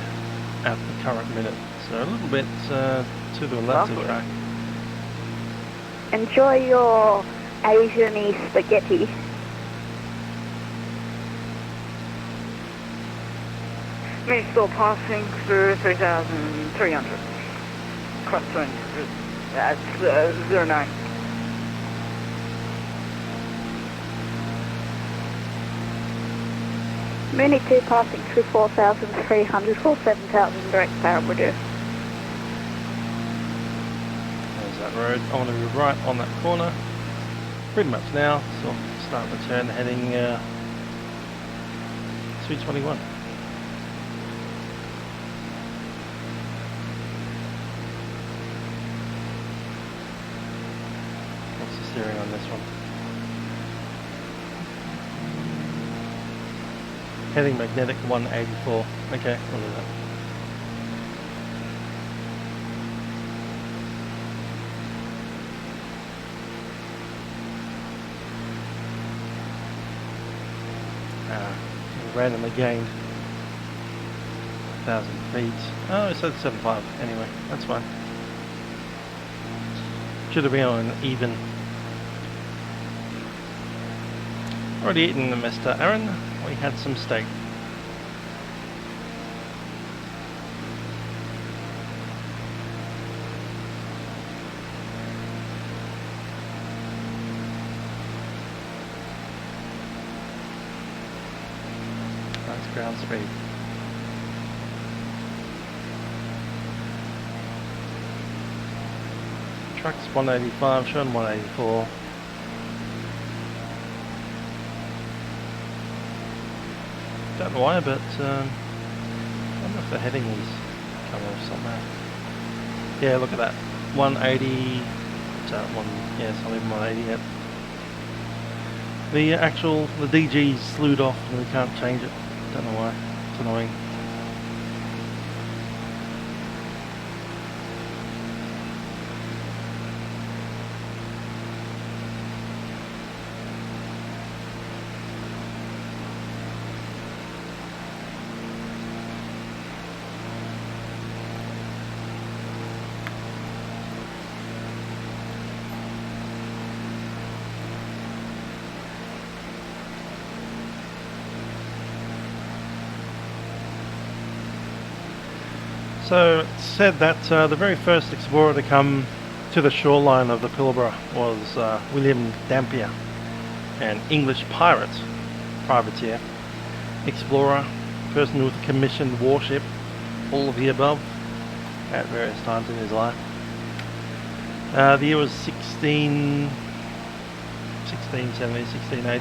at the current minute. So a little bit to the left of the track. Enjoy your Asian-y spaghetti. Mini stall passing through 3,300. Cross 20. That's 09. Mooney 2 passing through 4,300 for 7,000 direct Paraburdoo. There's that road. I want to be right on that corner. Pretty much now. So I'll start the turn heading 221. What's the steering on this one? Heading magnetic 184. Okay, we'll do that. Randomly gained 1,000 feet. Oh, it said 7.5 anyway, that's fine. Should have been on an even. Already eaten, Mr. Aaron. We had some steak. That's ground speed. Truck's 185, showing 184. Don't know why, but I wonder if the heading is coming off somehow. Yeah, look at that. 180. Yeah, something 180. Yep. The DG's slewed off and we can't change it. Don't know why. It's annoying. So it's said that the very first explorer to come to the shoreline of the Pilbara was William Dampier, an English pirate, privateer, explorer, person with a commissioned warship, all of the above, at various times in his life. The year was 1670s, 1680s.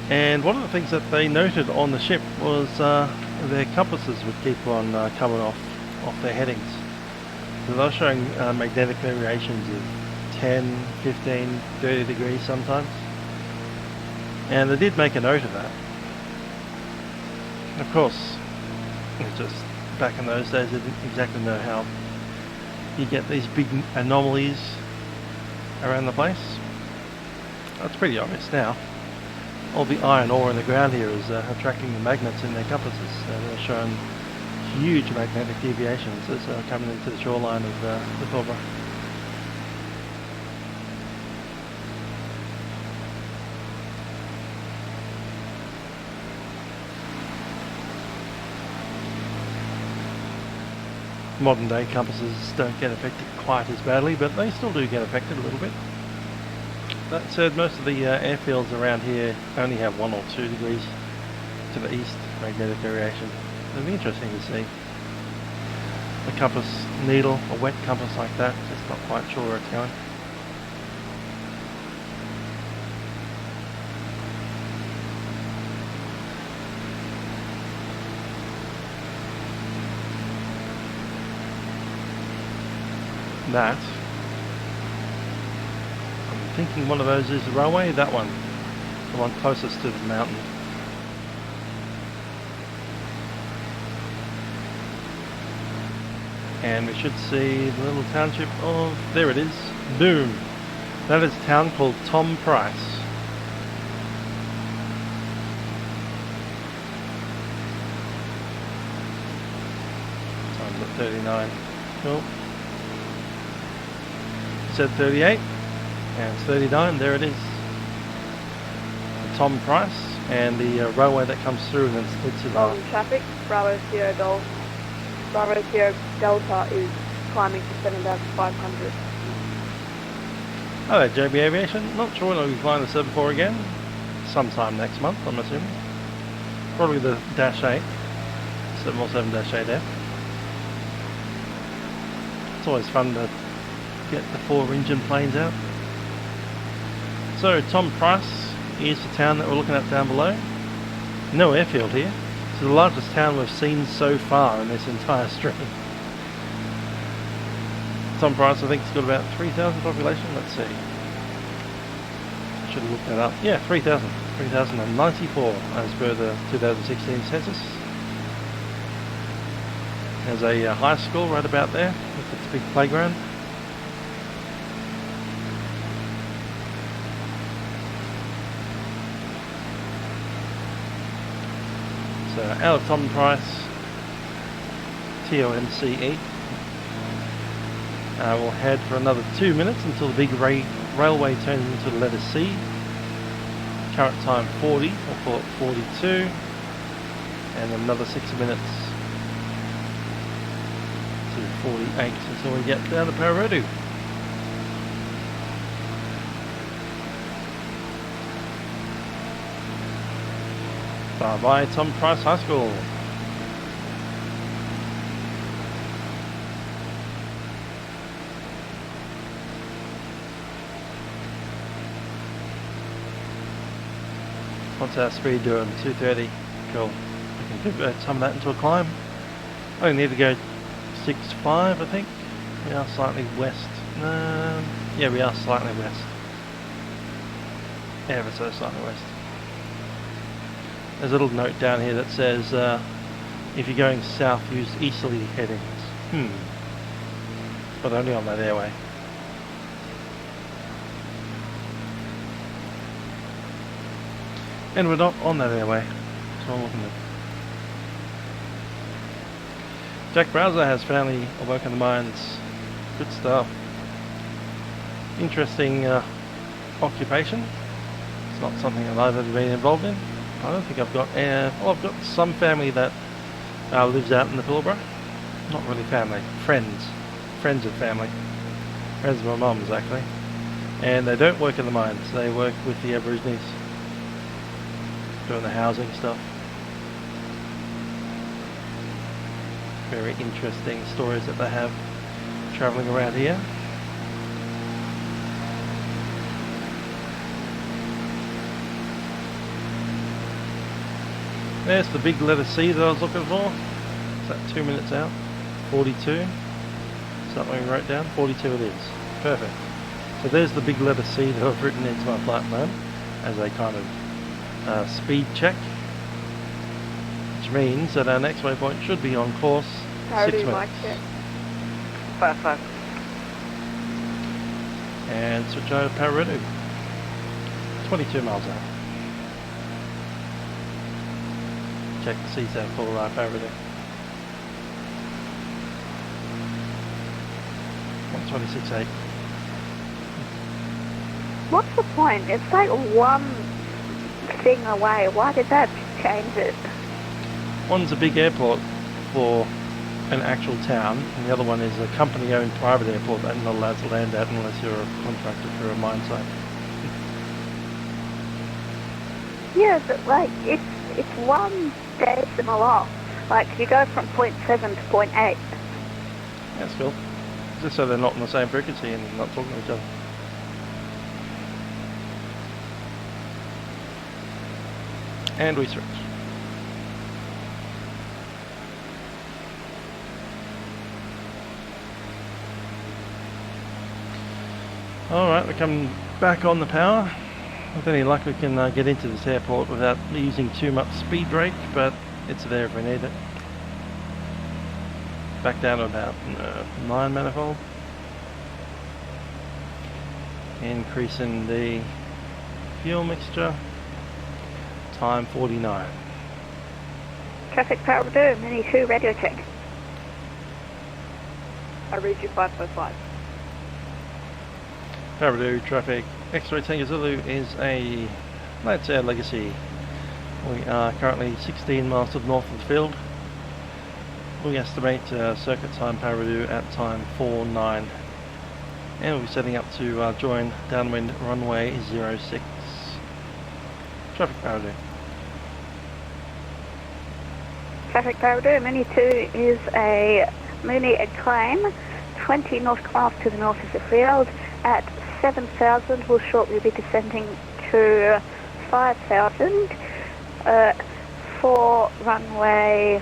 And one of the things that they noted on the ship was their compasses would keep on coming off their headings. So they were showing magnetic variations of 10, 15, 30 degrees sometimes. And they did make a note of that. Of course, it was just back in those days they didn't exactly know how you get these big anomalies around the place. That's pretty obvious now. All the iron ore in the ground here is attracting the magnets in their compasses. So they're showing huge magnetic deviations as coming into the shoreline of the Pilbara. Modern day compasses don't get affected quite as badly, but they still do get affected a little bit. That said, most of the airfields around here only have 1 or 2 degrees to the east magnetic variation. It'll be interesting to see a compass needle, a wet compass like that, just not quite sure where it's going. That, I'm thinking one of those is the railway, that one, the one closest to the mountain. And we should see the little township of, there it is, boom. That is a town called Tom Price. Time's at 39, cool. Said 38 and it's 39, there it is. The Tom Price and the railway that comes through and then splits it off. Traffic, Bravo Sierra Delta is climbing to 7,500. Hello JB Aviation, not sure when I'll be flying the 74 again. Sometime next month I'm assuming. Probably the Dash 8, 747-8F. It's always fun to get the 4-engine planes out. So Tom Price is the town that we're looking at down below. No airfield here. It's the largest town we've seen so far in this entire stream. Tom Price I think it's got about 3,000 population. Let's see. I should have looked that up. Yeah, 3,000. 3,094 as per the 2016 census. There's a high school right about there with its big playground. So out of Tom Price, TOMCE. We'll head for another 2 minutes until the big railway turns into the letter C. Current time 40, I'll call it 42. And another 6 minutes to 48 until we get down to Paraburdoo. Bye bye Tom Price High School. What's our speed doing? 230. Cool. I can convert some of that into a climb. I only need to go 6.5 I think. We are slightly west. Yeah, we are slightly west. Ever so slightly west. There's a little note down here that says if you're going south use easterly headings. But only on that airway. And we're not on that airway. So I'm looking at. Jack Browser has finally awoken the minds. Good stuff. Interesting occupation. It's not something that I've ever been involved in. I don't think I've got, well, I've got some family that lives out in the Pilbara, not really family, friends of family, friends of my mum's actually, and they don't work in the mines, they work with the Aborigines, doing the housing stuff. Very interesting stories that they have travelling around here. There's the big letter C that I was looking for. Is that 2 minutes out? 42. Is that what we wrote down? 42 it is. Perfect. So there's the big letter C that I've written into my flight plan as a kind of speed check. Which means that our next waypoint should be on course 6 minutes. Mic check. 5-5. And switch over to Paraburdoo. 22 miles out. Check the CSAT for Paraburdoo. 126.8. What's the point? It's like one thing away. Why did that change it? One's a big airport for an actual town, and the other one is a company-owned private airport that you're not allowed to land at unless you're a contractor for a mine site. Yeah, but like it's one decimal off. Like you go from 0.7 to 0.8. That's cool. Just so they're not on the same frequency and not talking to each other. And we switch. Alright, we're coming back on the power. With any luck we can get into this airport without using too much speed brake, but it's there if we need it. Back down to about 9 manifold. Increasing the fuel mixture. Time 49. Traffic Paraburdoo, Mini 2 radio check. I read you 505. Paraburdoo traffic, X-Ray Tango Zulu is a Lancair Legacy. We are currently 16 miles to the north of the field. We estimate circuit time Paraburdoo at time 49. And we'll be setting up to join downwind runway 06. Traffic Paraburdoo. Traffic Paraburdoo, Mini 2 is a Mooney Acclaim, 20 nautical miles to the north of the field. At 7,000 we'll shortly be descending to 5,000 for runway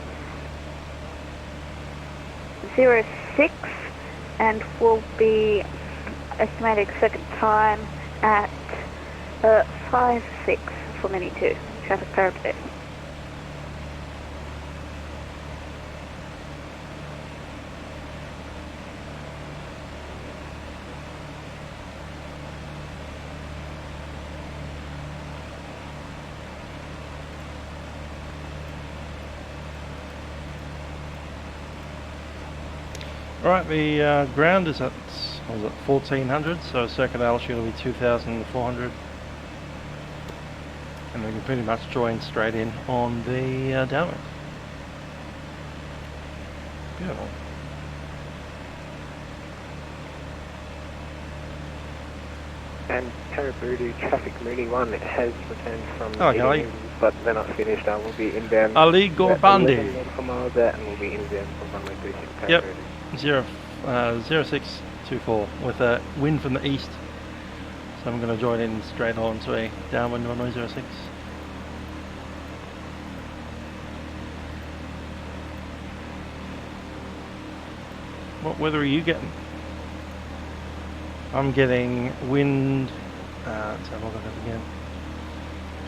06, and we'll be estimating circuit time at 5.6 for Mini 2. Traffic Paraburdoo. Right, the ground is at 1400, so circuit altitude will be 2400, and we can pretty much join straight in on the downwind. Beautiful. And Paraburdoo traffic Mooney 1 has returned from Oh, Kelly. but they're not finished. We'll be inbound. Ali Gorbandi. Miles out, and we'll be inbound from runway 36 Paraburdoo. Yep. 0624 with a wind from the east. So I'm going to join in straight on to a downwind runway 06. What weather are you getting? I'm getting wind. Let's have a look at it again.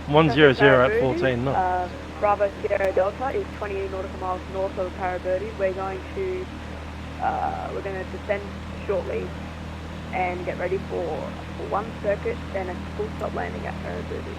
100 at 14 knots. Bravo Sierra Delta is 20 nautical miles north of Paraburdoo. We're going to descend shortly and get ready for one circuit, then a full stop landing at Paraburdoo.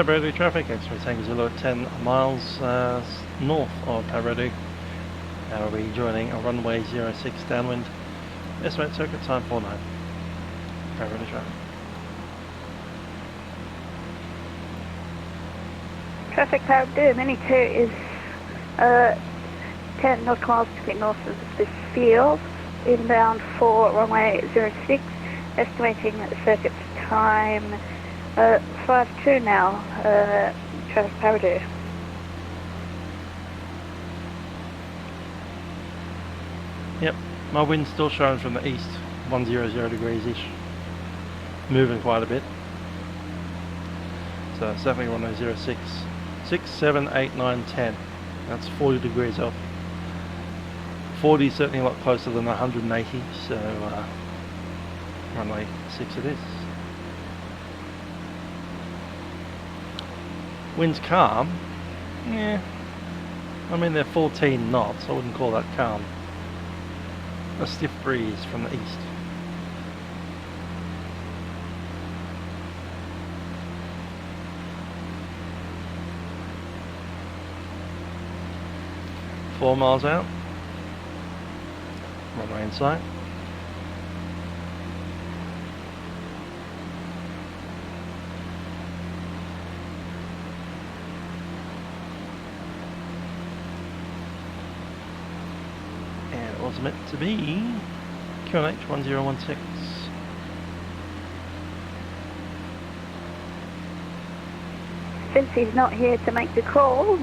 Paraburdoo traffic, X-ray Tango Zulu at 10 miles north of Paraburdoo. We'll be joining a runway 06 downwind. Estimate circuit time 49. Paraburdoo traffic. Traffic Paraburdoo, Mini 2 is 10 nautical miles to the north of this field, inbound for runway 06, estimating circuit time 52 now, traffic Paraburdoo. Yep, my wind's still showing from the east, 100 degrees-ish, moving quite a bit. So it's definitely runway 06. 6, 7, 8, 9, 10. That's 40 degrees off. 40 is certainly a lot closer than 180, so runway 6 it is. Wind's calm. Yeah. I mean, they're 14 knots, I wouldn't call that calm. A stiff breeze from the east. Four miles out, runway in sight. And it was meant to be QNH 1016. Since he's not here to make the call,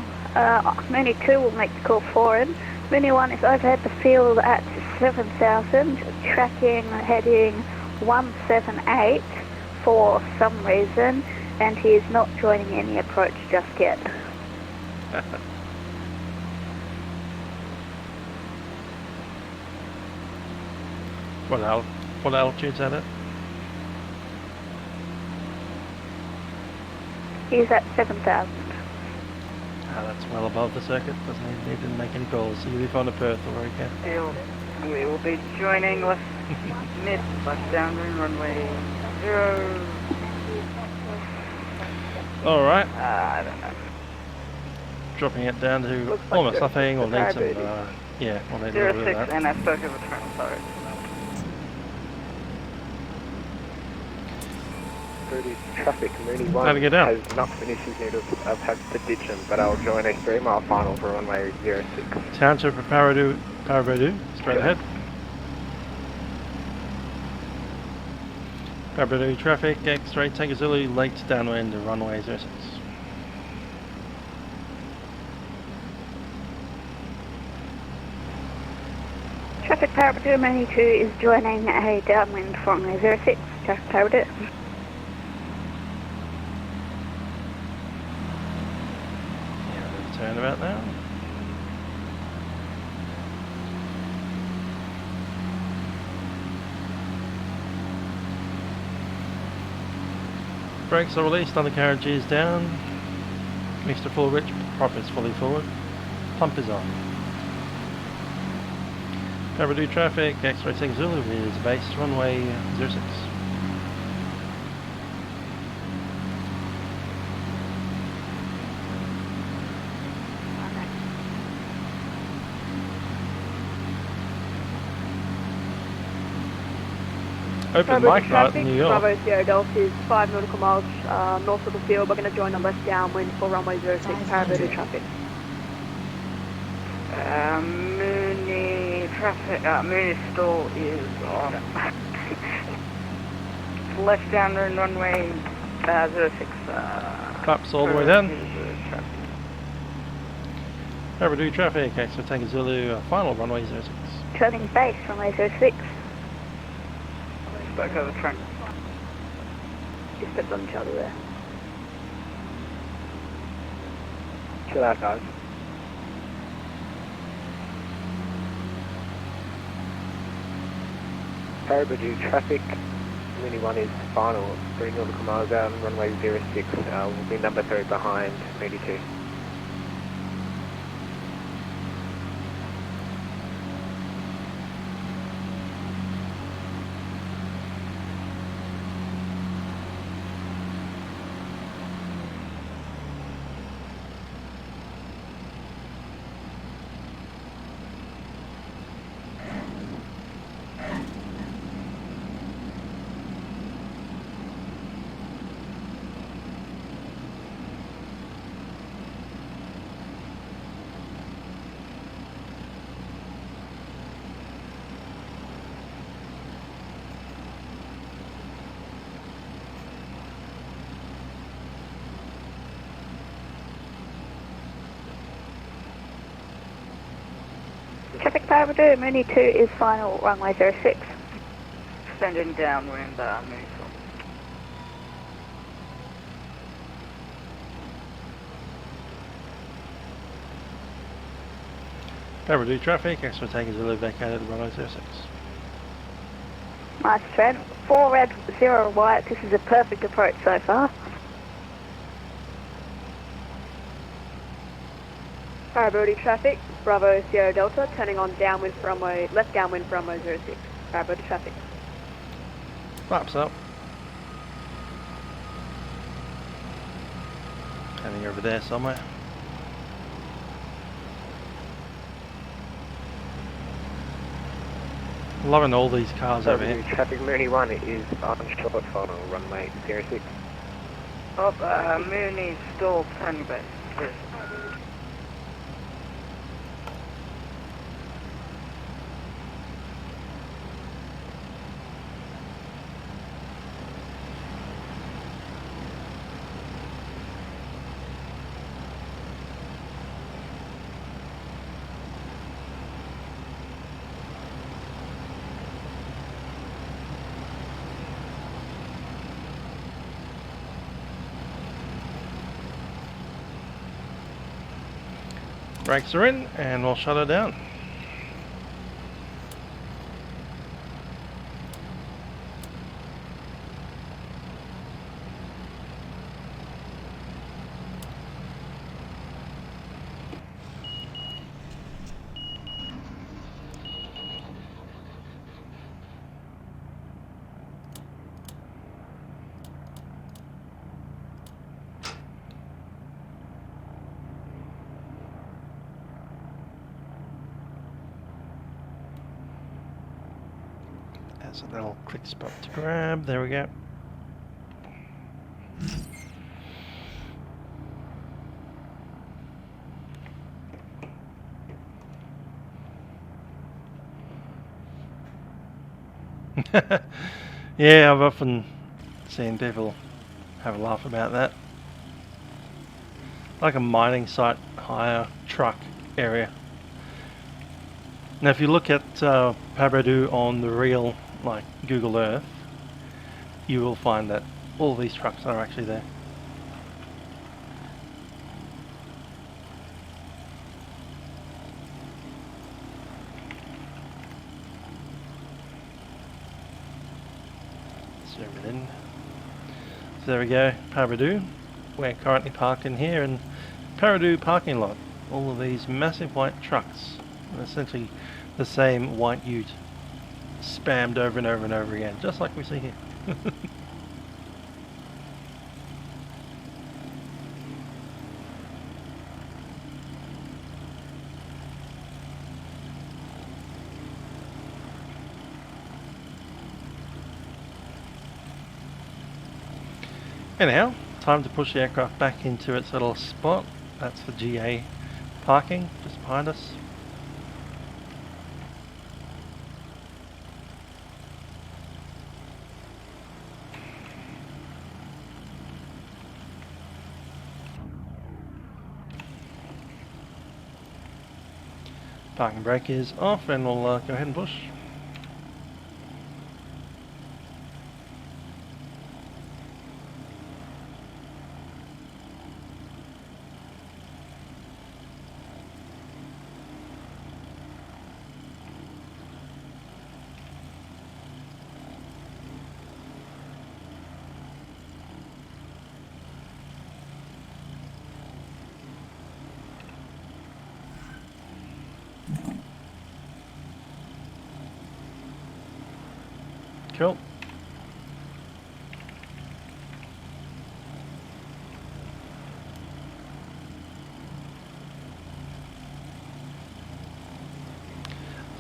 Mini 2 will make the call for him. Mini 1 is overhead the field at 7,000, tracking heading 178 for some reason, and he is not joining any approach just yet. What altitude's at it? He's at 7,000. That's well above the circuit, he didn't make any calls, so you'll be fond of Perth or okay. We will be joining left mid, left downwind, runway 0. Alright, I don't know. dropping it down to Looks like almost nothing, we'll need some, Paraburdoo. yeah, we'll need a little bit of 06 that. and I spoke of a turn, sorry. Traffic, Mooney Time 1 to get down. has not finished his need of had to ditch him, but I'll join a 3-mile final for runway 06. Township of Paraburdoo, straight ahead. Paraburdoo traffic, X-ray Tango Zulu, late downwind, runway 06. Traffic Paraburdoo, Mini 2 is joining a downwind from runway 06, traffic Paraburdoo. Turnabout now. Brakes are released, undercarriage is down. Mixture full rich, prop is fully forward. Pump is on. Paraburdoo traffic, X-ray Tango Zulu is base runway 06. Open mic night in New York. Bravo Sierra Delta is 5 nautical miles north of the field. We're going to join a left downwind for runway 06, Paraburdoo traffic. Mooney traffic, Mooney stall is on. Left downwind, runway 06. Claps all the way down. Paraburdoo traffic, X-ray Tango Zulu, final runway 06. Turning base runway 06. Spoke over the trunk. Just stepped on each other there. Chill out, guys. Paraburdoo traffic, Mooney 1 is final, 3 nautical miles out on runway 06, will be number 3 behind Mooney 2. Traffic Paraburdoo, Mooney 2 is final, runway 06. Sending downwind, Mooney 4. Paraburdoo traffic, extra tankers will vacated runway 06. Nice trend. 4 red, 0 white. This is a perfect approach so far. Paraburdoo traffic, Bravo Sierra Delta, turning on downwind for runway, left downwind for runway 06. Paraburdoo traffic. Flaps up. Heading over there somewhere. Loving all these cars over here. Traffic Mooney 1 is on short final, runway 06. Oh, Mooney stalled, turning back. Brakes are in and we'll shut her down. There's a little click spot to grab, there we go. Yeah, I've often seen people have a laugh about that. Like a mining site hire truck area. Now if you look at Paraburdoo on the real like Google Earth, you will find that all these trucks are actually there. Zoom it in. So there we go, Paraburdoo. We're currently parked in here in Paraburdoo parking lot. All of these massive white trucks, essentially the same white ute spammed over and over and over again, just like we see here. Anyhow, time to push the aircraft back into its little spot. That's the GA parking just behind us. Parking brake is off and we'll go ahead and push. Cool.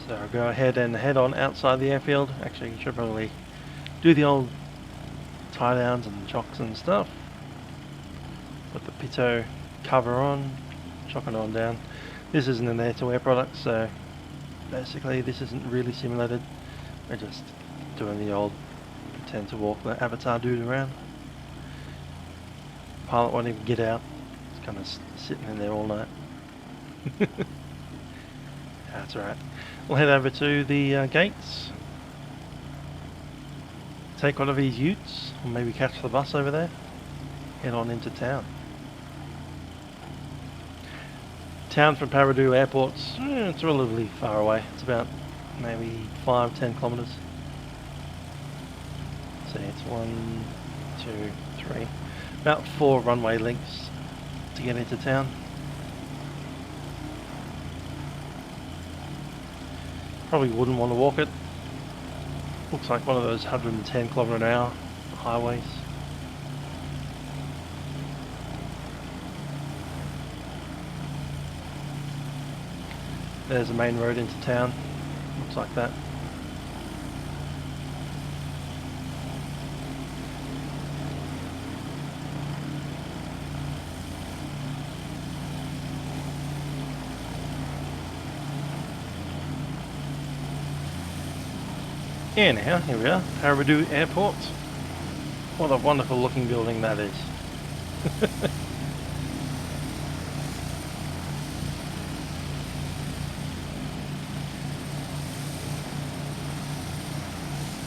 So I'll go ahead and head on outside the airfield. Actually, you should probably do the old tie downs and chocks and stuff. Put the pitot cover on, chock it on down. This isn't an air-to-air product, so basically this isn't really simulated. We're just doing the old pretend to walk the avatar dude around. Pilot won't even get out. It's kind of sitting in there all night. That's alright. We'll head over to the gates. Take one of these utes, or maybe catch the bus over there. Head on into town. Town from Paraburdoo Airport's it's relatively far away. It's about maybe 5-10 kilometres. See, it's 1, 2, 3, about 4 runway lengths to get into town. Probably wouldn't want to walk it. Looks like one of those 110 km/h highways. There's the main road into town. Looks like that. Anyhow, here we are, Paraburdoo Airport. What a wonderful looking building that is.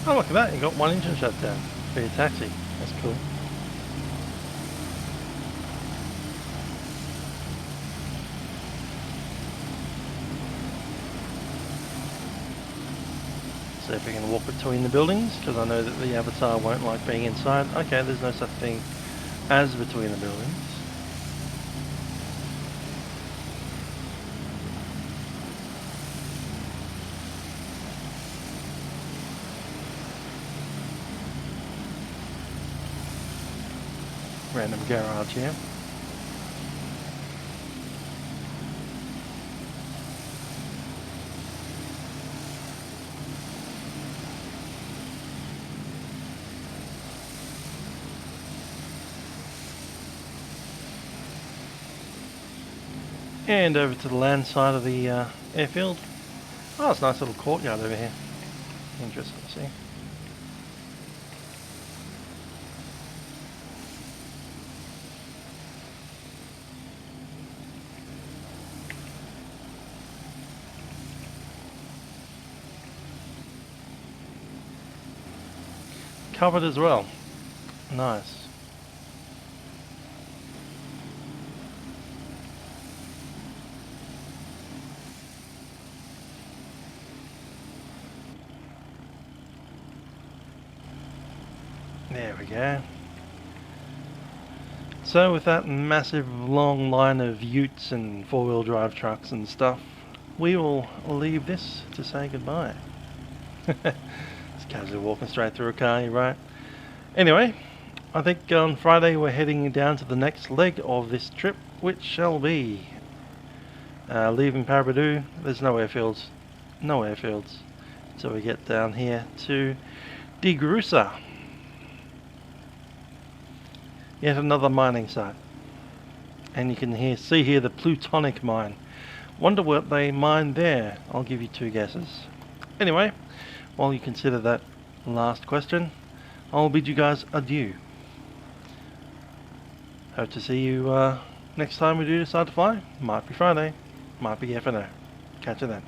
Oh, look at that, you got one engine shut down for your taxi. That's cool. See if we can walk between the buildings, because I know that the avatar won't like being inside. Okay, there's no such thing as between the buildings. Random garage here. And over to the land side of the airfield. Oh, it's a nice little courtyard over here. Interesting to see. Covered as well. Nice. There we go. So with that massive long line of utes and four-wheel drive trucks and stuff, we will leave this to say goodbye. It's casually walking straight through a car, you're right. Anyway, I think on Friday we're heading down to the next leg of this trip, which shall be leaving Paraburdoo. There's no airfields, so we get down here to Degrusa. Yet another mining site, and you can see here the plutonic mine. Wonder what they mine there. I'll give you 2 guesses. Anyway, while you consider that last question, I'll bid you guys adieu. Hope to see you next time we do decide to fly. Might be Friday, might be FNO. Catch you then.